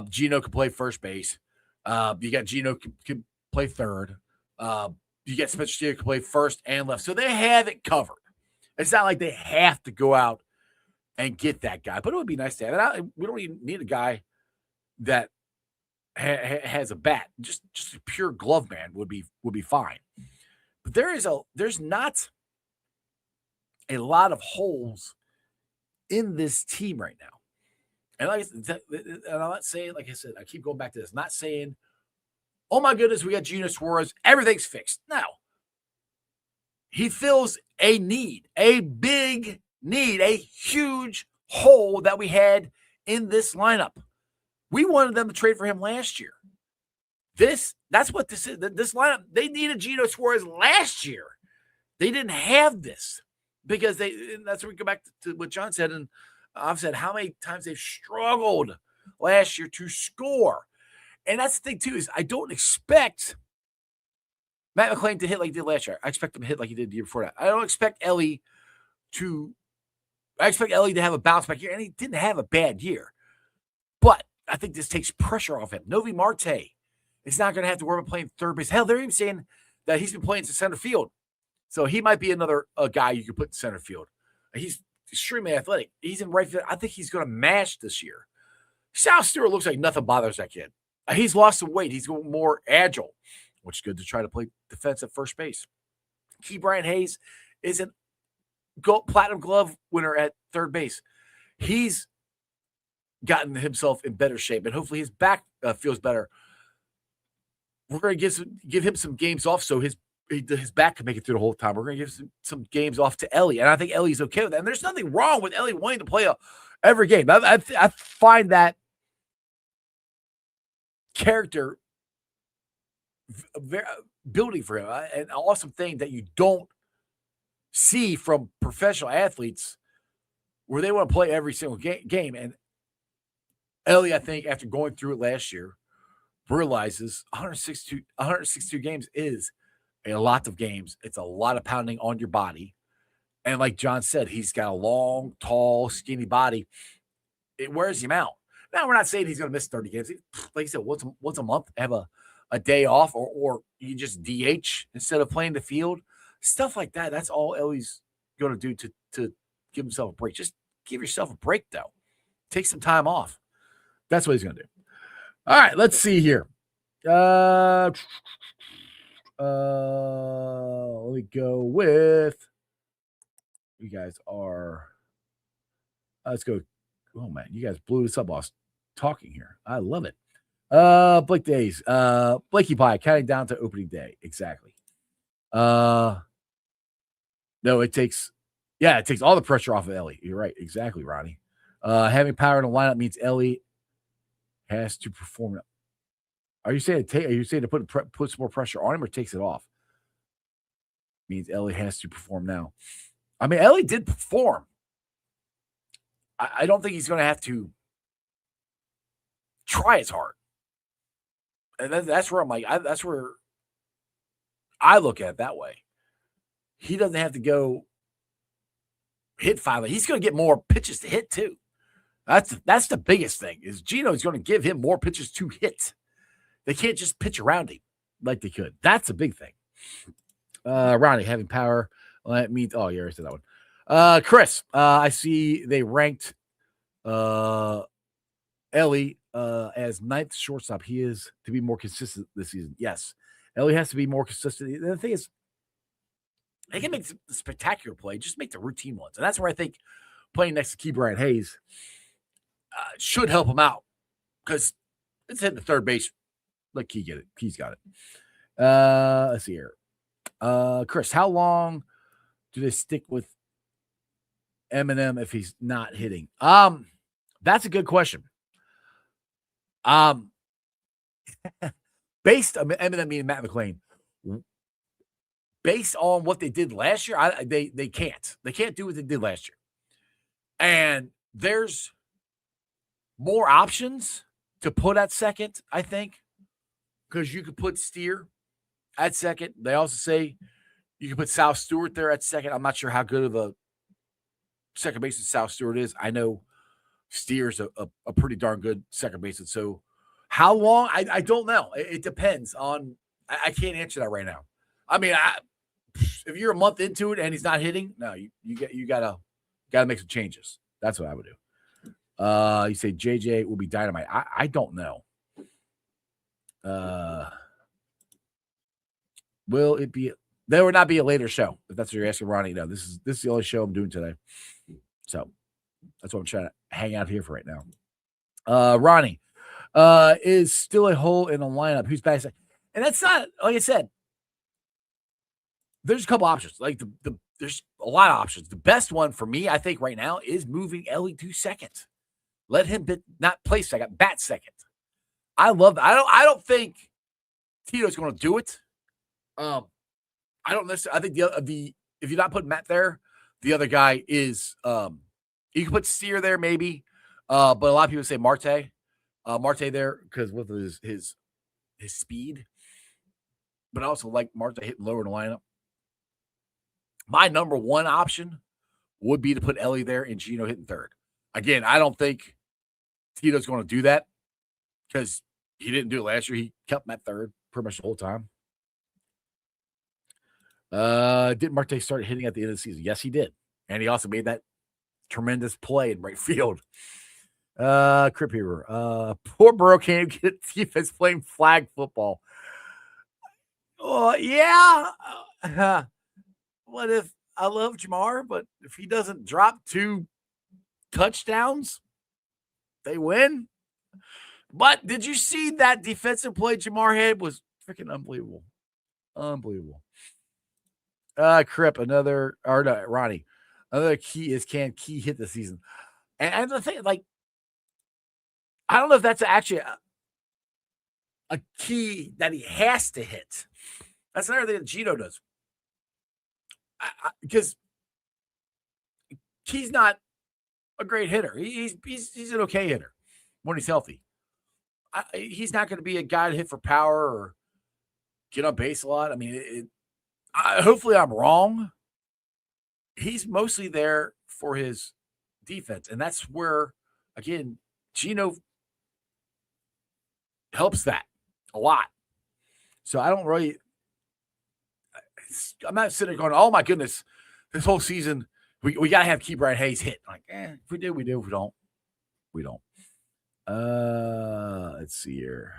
Gino can play first base. You got Gino can play third. You get Spencer Steer can play first and left. So they have it covered. It's not like they have to go out and get that guy, but it would be nice to have it. We don't even need a guy that has a bat. Just a pure glove man would be fine. But there's not a lot of holes in this team right now. And I'm not saying, like I said, I keep going back to this. I'm not saying, oh my goodness, we got Eugenio Suárez, everything's fixed. No. He fills a need, a big need, a huge hole that we had in this lineup. We wanted them to trade for him last year. That's what this is. This lineup, they needed Eugenio Suárez last year. They didn't have this because that's where we go back to what John said. And I've said how many times they've struggled last year to score. And that's the thing, too, is I don't expect Matt McLain to hit like he did last year. I expect him to hit like he did the year before that. I don't expect Ellie to have a bounce back year, and he didn't have a bad year. But I think this takes pressure off him. Novi Marte is not going to have to worry about playing third base. Hell, they're even saying that he's been playing to center field. So he might be another guy you could put in center field. He's extremely athletic. He's in right field. I think he's going to mash this year. Sal Stewart looks like nothing bothers that kid. He's lost some weight. He's more agile, which is good to try to play defense at first base. Ke'Bryan Hayes is a platinum glove winner at third base. He's gotten himself in better shape, and hopefully his back feels better. We're going to give him some games off so his back can make it through the whole time. We're going to give some games off to Ellie, and I think Ellie's okay with that. And there's nothing wrong with Ellie wanting to play every game. I find that character building for him an awesome thing that you don't see from professional athletes where they want to play every single game. And Ellie, I think, after going through it last year, realizes 162 games is a lot of games. It's a lot of pounding on your body. And like John said, he's got a long, tall, skinny body. It wears him out. Now, we're not saying he's going to miss 30 games. Like I said, once a month, have a day off, or you just DH instead of playing the field. Stuff like that. That's all Ellie's going to do to give himself a break. Just give yourself a break, though. Take some time off. That's what he's going to do. All right, let's see here. Let me go with you guys are. Let's go. Oh man, you guys blew this up while I was talking here. I love it. Blake Days. Blakey Pie counting down to opening day. Exactly. No, it takes all the pressure off of Ellie. You're right. Exactly, Ronnie. Having power in the lineup means Ellie has to perform. Are you saying to put some more pressure on him, or takes it off? Means Ellie has to perform now. I mean, Ellie did perform. I don't think he's going to have to try as hard. And that's where I'm like, that's where I look at it that way. He doesn't have to go hit 5. He's going to get more pitches to hit too. That's the biggest thing is Gino's going to give him more pitches to hit. They can't just pitch around him like they could. That's a big thing. Ronnie having power. Well, that means, oh, you already said that one. Chris, I see they ranked Ellie as 9th shortstop. He is to be more consistent this season. Yes. Ellie has to be more consistent. The thing is, they can make the spectacular play, just make the routine ones. And that's where I think playing next to Ke'Bryan Hayes should help him out, because it's hitting the third base. Let Key get it. Key's got it. Let's see here. Chris, how long do they stick with Eminem if he's not hitting? That's a good question. Based on Eminem meaning Matt McLain, based on what they did last year, they can't do what they did last year. And there's more options to put at second, I think, because you could put Steer at second. They also say you can put Sal Stewart there at second. I'm not sure how good of a second baseman Sal Stewart is. I know Steer's a pretty darn good second baseman. So how long? I don't know. It depends on. I can't answer that right now. I mean, if you're a month into it and he's not hitting, no, you gotta make some changes. That's what I would do. You say JJ will be dynamite. I don't know. Will it be? There will not be a later show. If that's what you're asking, Ronnie. No, this is the only show I'm doing today. So that's what I'm trying to hang out here for right now. Ronnie is still a hole in the lineup. Who's back? And that's not, like I said, there's a couple options. Like there's a lot of options. The best one for me, I think, right now is moving Ellie to second. Let him not play second, bat second. I love that. I don't think Tito's going to do it. I don't necessarily. I think the if you're not putting Matt there, the other guy is you can put Steer there maybe, but a lot of people say Marte there because with his speed. But I also like Marte hitting lower in the lineup. My number one option would be to put Ellie there and Gino hitting third. Again, I don't think Tito's going to do that because he didn't do it last year. He kept him at third pretty much the whole time. Did Marte start hitting at the end of the season? Yes, he did. And he also made that tremendous play in right field. Crip here. Poor Burrow can't get defense playing flag football. Oh, yeah. What if I love Jamar, but if he doesn't drop 2 touchdowns, they win? But did you see that defensive play Jamar had was freaking unbelievable. Unbelievable. Crip, Ronnie. Another key is can Key hit the season? And the thing, like, I don't know if that's actually a key that he has to hit. That's another thing that Gino does. Because Key's not a great hitter. He's an okay hitter when he's healthy. He's not going to be a guy to hit for power or get on base a lot. I mean, hopefully I'm wrong. He's mostly there for his defense. And that's where, again, Gino helps that a lot. So I don't really – I'm not sitting there going, oh, my goodness, this whole season we got to have Key Brian Hayes hit. Like, if we do, we do. If we don't, we don't. Let's see here.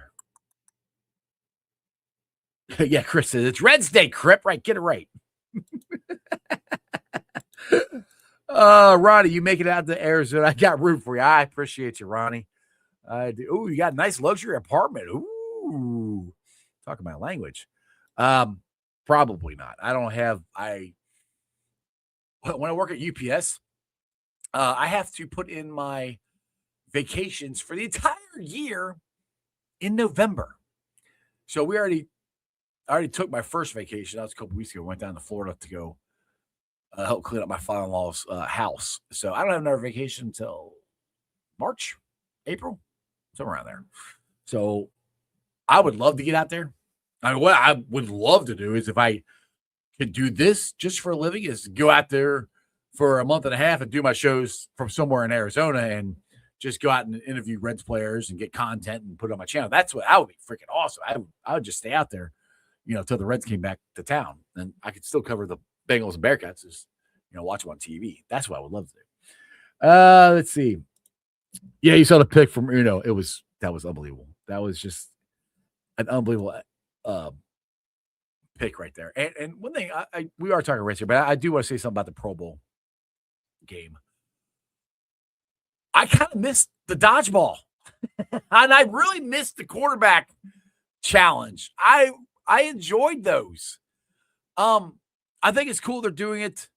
Yeah, Chris says it's Reds Day, Crip. Right, get it right. Ronnie, you make it out to Arizona. I got room for you. I appreciate you, Ronnie. I do. Oh, you got a nice luxury apartment. Ooh, talking my language. Probably not. I don't have. When I work at UPS, I have to put in my vacations for the entire year in November. So I already took my first vacation. That was a couple weeks ago. Went down to Florida to go help clean up my father-in-law's house. So I don't have another vacation until March, April, somewhere around there. So I would love to get out there. I mean, what I would love to do is if I could do this just for a living is go out there for a month and a half and do my shows from somewhere in Arizona and just go out and interview Reds players and get content and put it on my channel. That would be freaking awesome. I would just stay out there, until the Reds came back to town, and I could still cover the Bengals and Bearcats, just, watch them on TV. That's what I would love to do. Let's see. Yeah, you saw the pick from Uno. That was unbelievable. That was just an unbelievable pick right there. And one thing, we are talking Reds here, but I do want to say something about the Pro Bowl game. I kind of missed the dodgeball, and I really missed the quarterback challenge. I enjoyed those. I think it's cool they're doing it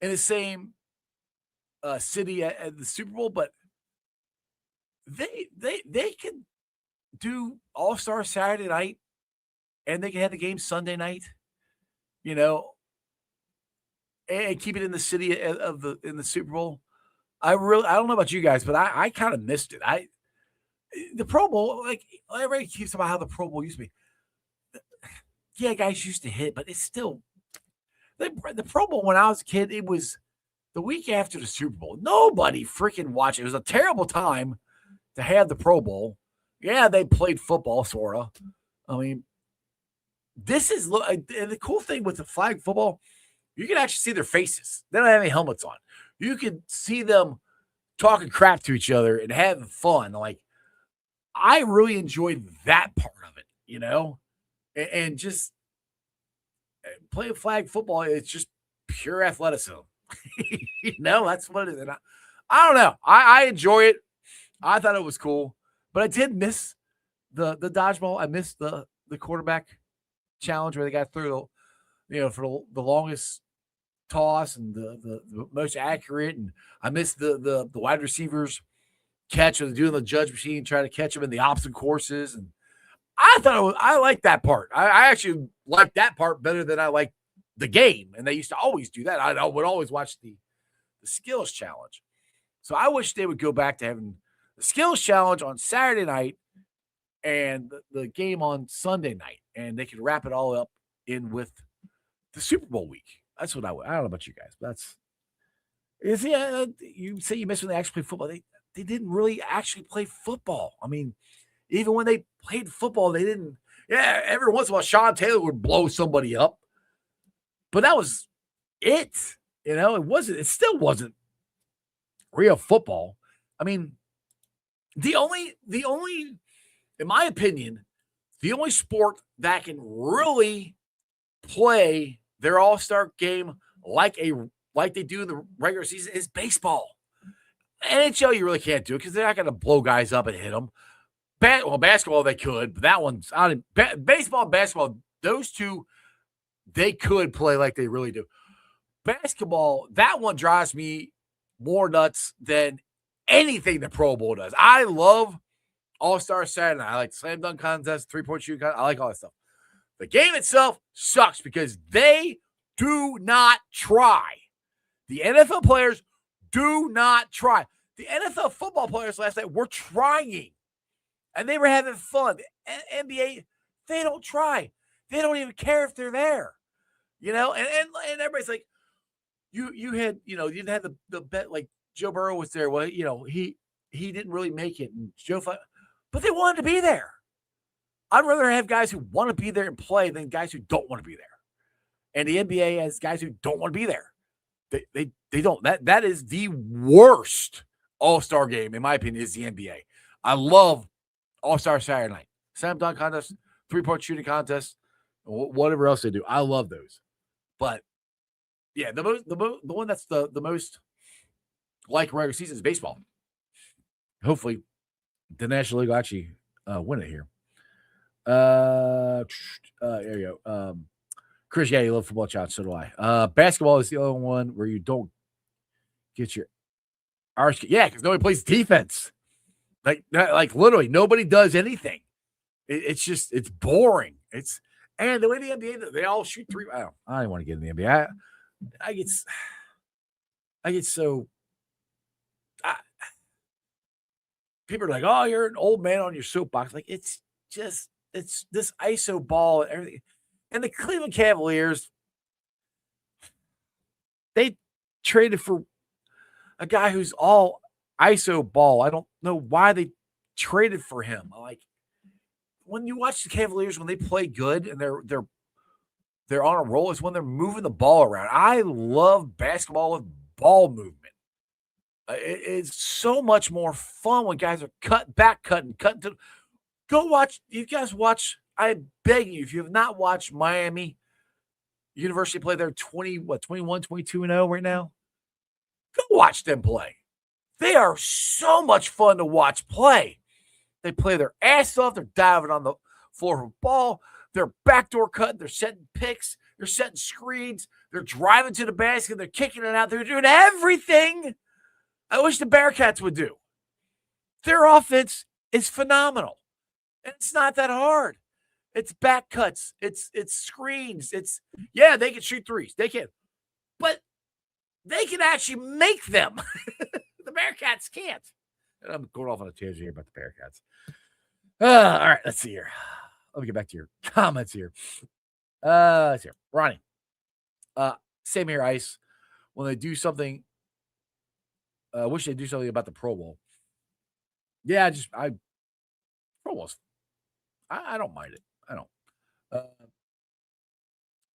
in the same city at the Super Bowl, but they can do All-Star Saturday night, and they can have the game Sunday night, and keep it in the city in the Super Bowl. I don't know about you guys, but I kind of missed it. The Pro Bowl, like everybody keeps about how the Pro Bowl used to be. Yeah, guys used to hit, but it's still the Pro Bowl when I was a kid. It was the week after the Super Bowl. Nobody freaking watched it. It was a terrible time to have the Pro Bowl. Yeah, they played football, sorta. I mean, this is and the cool thing with the flag football. You can actually see their faces. They don't have any helmets on. You can see them talking crap to each other and having fun. Like, I really enjoyed that part of it, and just playing flag football. It's just pure athleticism. That's what it is. And I don't know. I enjoy it. I thought it was cool, but I did miss the dodgeball. I missed the quarterback challenge where they got through for the longest toss and the most accurate, and I missed the wide receivers catch or doing the judge machine trying to catch them in the opposite courses, and I liked that part. I actually liked that part better than I liked the game, and they used to always do that. I would always watch the skills challenge, so I wish they would go back to having the skills challenge on Saturday night and the game on Sunday night, and they could wrap it all up in with the Super Bowl week. That's what I don't know about you guys, but you say you miss when they actually play football. They didn't really actually play football. I mean, even when they played football, they didn't. Yeah, every once in a while, Sean Taylor would blow somebody up, but that was it. It still wasn't real football. I mean, the only, in my opinion, the only sport that can really play their all-star game like they do in the regular season is baseball. NHL, you really can't do it because they're not going to blow guys up and hit them. Basketball, they could, but that one's baseball and basketball, those two, they could play like they really do. Basketball, that one drives me more nuts than anything the Pro Bowl does. I love All-Star Saturday night. I like slam dunk contest, three-point shooting contest. I like all that stuff. The game itself sucks because they do not try. The NFL players do not try. The NFL football players last night were trying, and they were having fun. The NBA, they don't try. They don't even care if they're there. And everybody's like, you had, you didn't have the bet, like Joe Burrow was there. Well, he didn't really make it. And but they wanted to be there. I'd rather have guys who want to be there and play than guys who don't want to be there. And the NBA has guys who don't want to be there. They don't. That is the worst all-star game, in my opinion, is the NBA. I love All-Star Saturday night. Slam dunk contest, three-point shooting contest, whatever else they do. I love those. But yeah, the one that's the most like regular season is baseball. Hopefully the National League will actually win it here. There you go. Chris, yeah, you love football, John. So do I. Basketball is the only one where you don't get your arse. Yeah, because nobody plays defense. Like literally nobody does anything. It's boring. And the way the NBA, they all shoot three. I don't want to get in the NBA. I get so. People are like, "Oh, you're an old man on your soapbox." Like it's this ISO ball and everything. And the Cleveland Cavaliers, they traded for a guy who's all ISO ball. I don't know why they traded for him. Like when you watch the Cavaliers when they play good and they're on a roll, is when they're moving the ball around. I love basketball with ball movement. It's so much more fun when guys are cutting. Go watch. You guys watch. I beg you, if you have not watched Miami University play, they're 21, 22-0 right now. Go watch them play. They are so much fun to watch play. They play their ass off. They're diving on the floor for ball. They're backdoor cutting. They're setting picks. They're setting screens. They're driving to the basket. They're kicking it out. They're doing everything I wish the Bearcats would do. Their offense is phenomenal. And it's not that hard. It's back cuts. It's screens. They can shoot threes. They can. But they can actually make them. The Bearcats can't. And I'm going off on a tangent here about the Bearcats. All right, let's see here. Let me get back to your comments here. Let's see here. Ronnie. Same here, Ice. When they do something, wish they'd do something about the Pro Bowl. Yeah, Pro Bowl's, I don't mind it. I don't.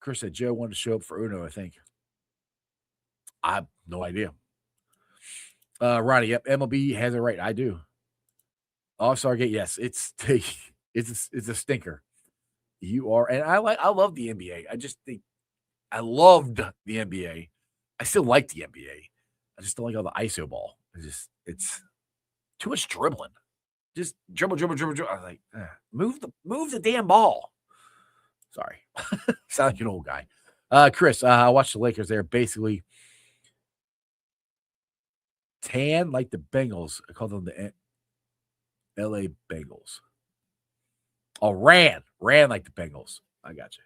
Chris said Joe wanted to show up for Uno, I think. I have no idea. Ronnie, yep, MLB has it right. I do. All-Star Gate, yes, it's a stinker. You are, and I love the NBA. I just think I loved the NBA. I still like the NBA. I just don't like all the ISO ball. It's too much dribbling. Just dribble. I was like, move the damn ball. Sorry, sound like an old guy. Chris, I watched the Lakers. They're basically tan like the Bengals. I call them the LA Bengals. Oh, ran like the Bengals. I got you.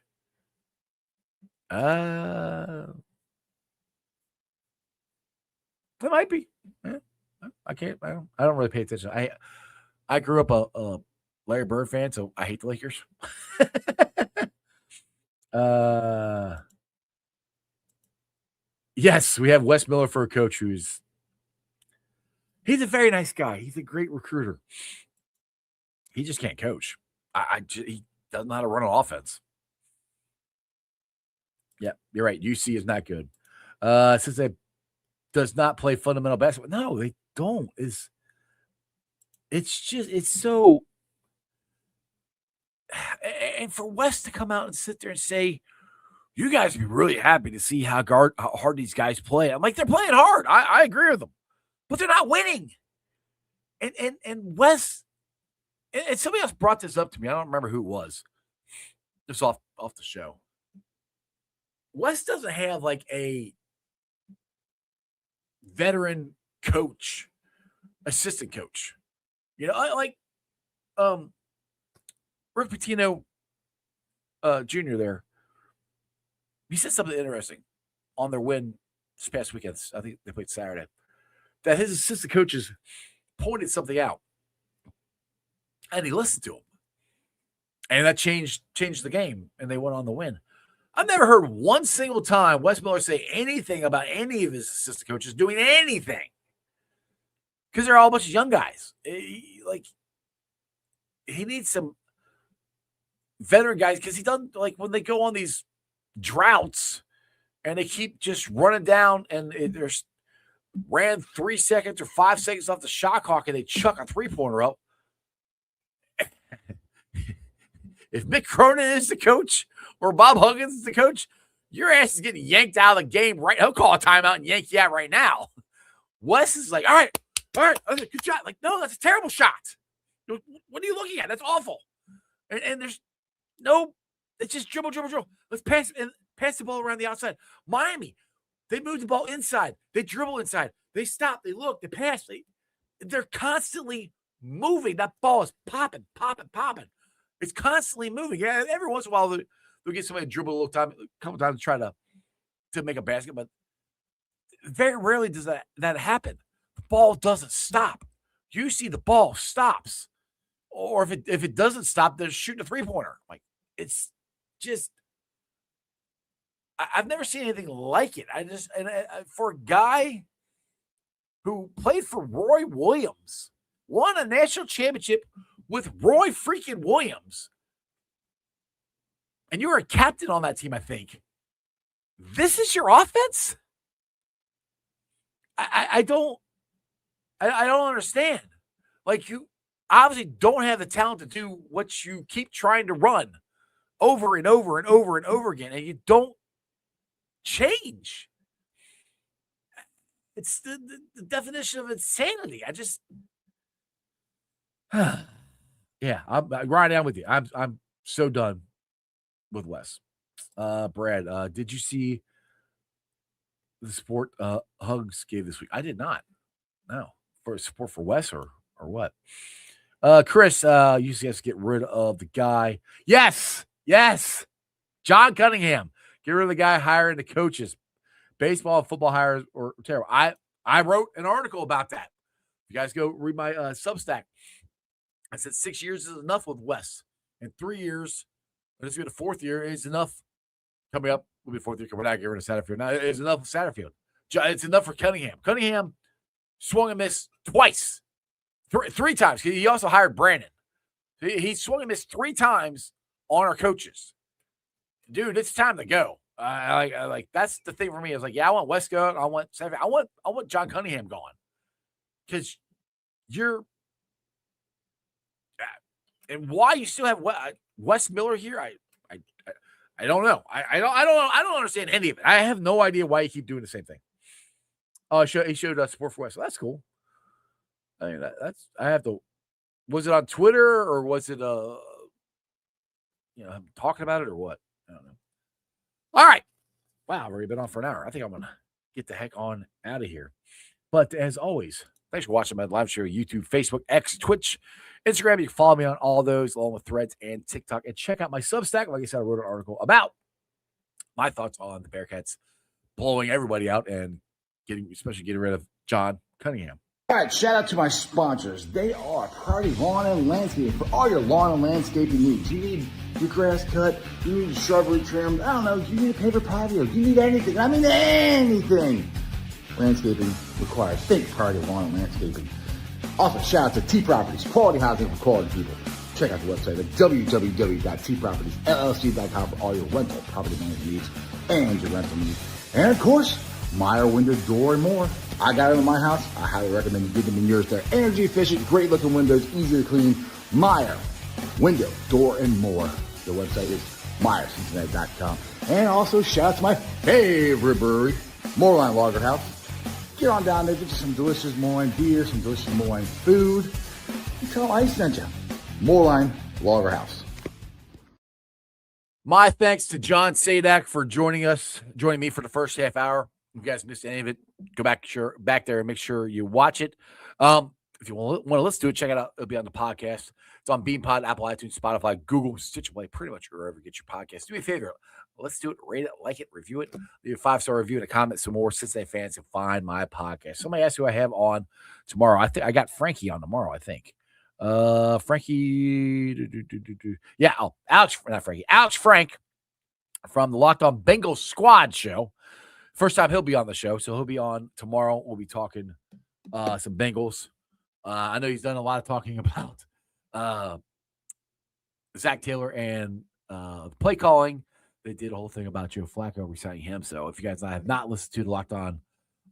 It might be. Yeah. I don't really pay attention. I grew up a Larry Bird fan, so I hate the Lakers. Yes, we have Wes Miller for a coach he's a very nice guy. He's a great recruiter. He just can't coach. He doesn't know how to run an offense. Yeah, you're right. UC is not good. Since they does not play fundamental basketball. No, they don't. It's so. And for West to come out and sit there and say, you guys would be really happy to see how hard these guys play. I'm like, they're playing hard. I agree with them, but they're not winning. And West, and somebody else brought this up to me. I don't remember who it was. Just off the show. West doesn't have like a veteran coach, assistant coach. You know, I like Rick Pitino Jr. there. He said something interesting on their win this past weekend. I think they played Saturday. That his assistant coaches pointed something out. And he listened to him. And that changed the game. And they went on the win. I've never heard one single time Wes Miller say anything about any of his assistant coaches doing anything. Because they're all a bunch of young guys. He needs some veteran guys. Because he doesn't, like, when they go on these droughts and they keep just running down and there's ran 3 seconds or 5 seconds off the shot clock and they chuck a three-pointer up. If Mick Cronin is the coach or Bob Huggins is the coach, your ass is getting yanked out of the game right. He'll call a timeout and yank you out right now. Wes is like, all right, good shot. Like, no, that's a terrible shot. What are you looking at? That's awful. And there's no, it's just dribble. Let's pass the ball around the outside. Miami, they move the ball inside. They dribble inside. They stop. They look. They pass. They're constantly moving. That ball is popping. It's constantly moving. Yeah, every once in a while they'll get somebody to dribble a couple times to try to make a basket, but very rarely does that happen. The ball doesn't stop. You see the ball stops, or if it doesn't stop, they're shooting a three-pointer. Like, it's just I've never seen anything like it. For a guy who played for Roy Williams, won a national championship with Roy freaking Williams, and you were a captain on that team, I think. This is your offense? I don't understand. Like, you obviously don't have the talent to do what you keep trying to run over and over and over and over again, and you don't change. It's the definition of insanity. I just yeah, I'm right down with you. I'm so done with Wes. Brad, did you see the support Hugs gave this week? I did not. No. For support for Wes or what? Chris, UCS get rid of the guy. Yes. John Cunningham. Get rid of the guy hiring the coaches. Baseball and football hires or terrible. I wrote an article about that You guys go read my Substack. I said 6 years is enough with Wes. And 3 years, this will be the fourth year, is enough. Coming up, will be fourth year. We're not getting rid of Satterfield. Now, it's enough of Satterfield. It's enough for Cunningham. Cunningham swung and missed twice. Three times. He also hired Brandon. He swung and missed 3 times on our coaches. Dude, it's time to go. Like that's the thing for me. Is like, yeah, I want Westcott. I want Satterfield. I want John Cunningham gone. Because you're and why you still have Wes Miller here, I don't know. I don't understand any of it. I have no idea why you keep doing the same thing. Oh, he showed us Sport for West. So that's cool. I mean, that's I have to. Was it on Twitter or was it I'm talking about it or what? I don't know. All right. Wow, we've already been on for an hour. I think I'm gonna get the heck on out of here. But as always, thanks for watching my live show, YouTube, Facebook, X, Twitch, Instagram. You can follow me on all those, along with Threads and TikTok. And check out my Substack. Like I said, I wrote an article about my thoughts on the Bearcats blowing everybody out and especially getting rid of John Cunningham. All right, shout out to my sponsors. They are Priority Lawn and Landscaping for all your lawn and landscaping needs. You need your grass cut, you need your shrubbery trimmed, I don't know, you need a paper patio, you need anything. I mean anything. Landscaping required. Think Priority Lawn and Landscaping. Also, shout out to T Properties, quality housing for quality people. Check out the website at www.tpropertiesllc.com for all your rental property management needs and your rental needs. And of course, Meyer Window, Door, and more. I got it in my house. I highly recommend you get them in yours. They're energy efficient, great looking windows, easy to clean. Meyer Window, Door, and more. The website is MeyerCincinnati.com. And also, shout out to my favorite brewery, Moorline Lager House. Get on down there, get you some delicious Moorline beer, some delicious Moorline food. And tell them I sent you. Moorline Lager House. My thanks to John Sadak for joining me for the first half hour. If you guys missed any of it, go back there and make sure you watch it. If you want to listen to it, check it out. It'll be on the podcast. It's on BeanPod, Apple, iTunes, Spotify, Google, Stitcher Play, pretty much wherever you get your podcast. Do me a favor. Let's do it. Rate it, like it, review it. Leave a 5-star review and a comment so more Cincinnati fans can find my podcast. Somebody asked who I have on tomorrow. I think I got Frankie on tomorrow, I think. Frankie. Yeah, Alex Frank from the Locked On Bengals Squad show. First time he'll be on the show, so he'll be on tomorrow. We'll be talking some Bengals. I know he's done a lot of talking about Zach Taylor and play calling. They did a whole thing about Joe Flacco resigning him. So if you guys have not listened to the Locked On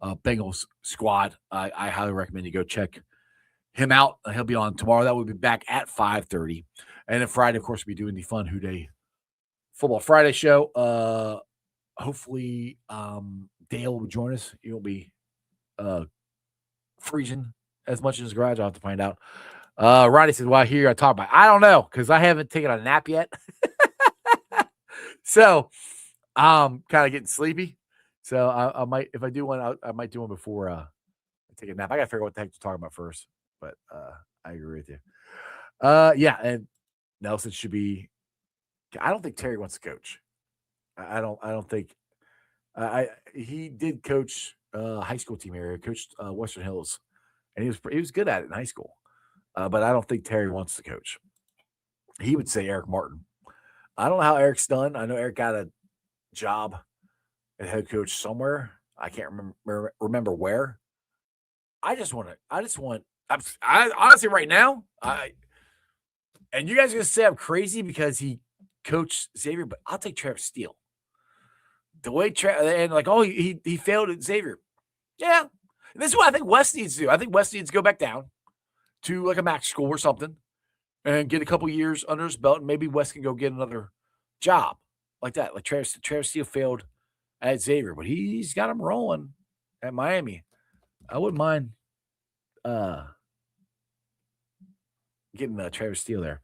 Bengals Squad, I highly recommend you go check him out. He'll be on tomorrow. That will be back at 5:30. And then Friday, of course, we'll be doing the Fun Who Day Football Friday show. Hopefully, Dale will join us. He'll be freezing as much in his garage. I'll have to find out. Ronnie says, well, I hear I talk about it. I don't know because I haven't taken a nap yet. So I'm kind of getting sleepy. So I might, if I do one, I might do one before I take a nap. I got to figure out what the heck to talk about first. But I agree with you. Yeah, and Nelson should be. I don't think Terry wants to coach. I don't think he did coach high school team area, coached Western Hills, and he was good at it in high school. But I don't think Terry wants to coach. He would say Eric Martin. I don't know how Eric's done. I know Eric got a job as head coach somewhere. I can't remember where. I honestly right now, and you guys are gonna say I'm crazy because he coached Xavier, but I'll take Travis Steele. The way he failed at Xavier. Yeah. And this is what I think West needs to do. I think West needs to go back down to like a MAC school or something and get a couple years under his belt. And maybe West can go get another job like that. Like Travis Steele failed at Xavier, but he's got him rolling at Miami. I wouldn't mind getting Travis Steele there.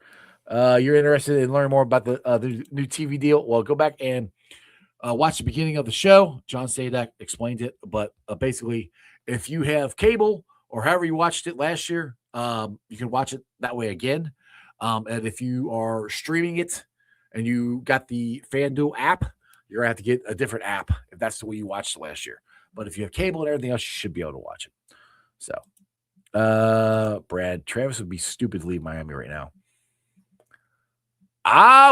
You're interested in learning more about the new TV deal? Well, go back and watch the beginning of the show. John Sadak explained it, but basically, if you have cable or however you watched it last year, you can watch it that way again. And if you are streaming it and you got the FanDuel app, you're gonna have to get a different app if that's the way you watched it last year. But if you have cable and everything else, you should be able to watch it. So Brad, Travis would be stupid to leave Miami right now.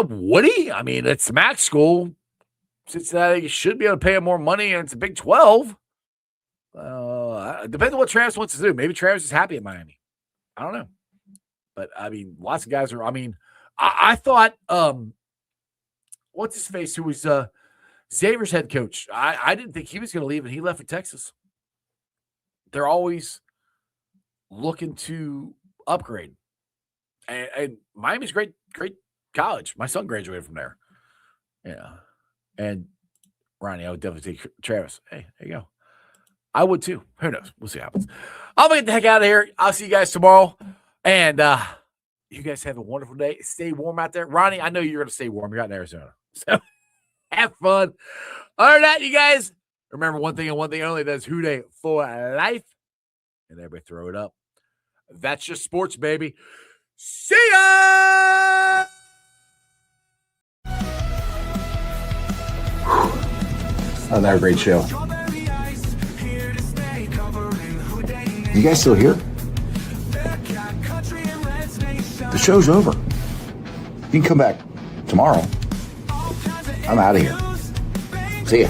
Would he? I mean, it's max school. Cincinnati should be able to pay him more money, and it's a Big 12. Depends on what Travis wants to do. Maybe Travis is happy at Miami. I don't know. But, I mean, lots of guys are – I mean, I thought what's his face, who was Xavier's head coach. I didn't think he was going to leave, and he left for Texas. They're always looking to upgrade. And Miami's great college. My son graduated from there. Yeah. And Ronnie, I would definitely take Travis. Hey, there you go. I would too. Who knows? We'll see what happens. I'm going to get the heck out of here. I'll see you guys tomorrow. And you guys have a wonderful day. Stay warm out there. Ronnie, I know you're going to stay warm. You're out in Arizona. So have fun. Other than that, you guys, remember one thing and one thing only. That's Who Dey for life. And everybody throw it up. That's just sports, baby. See ya! Another great show. You guys still here? The show's over. You can come back tomorrow. I'm out of here. See ya.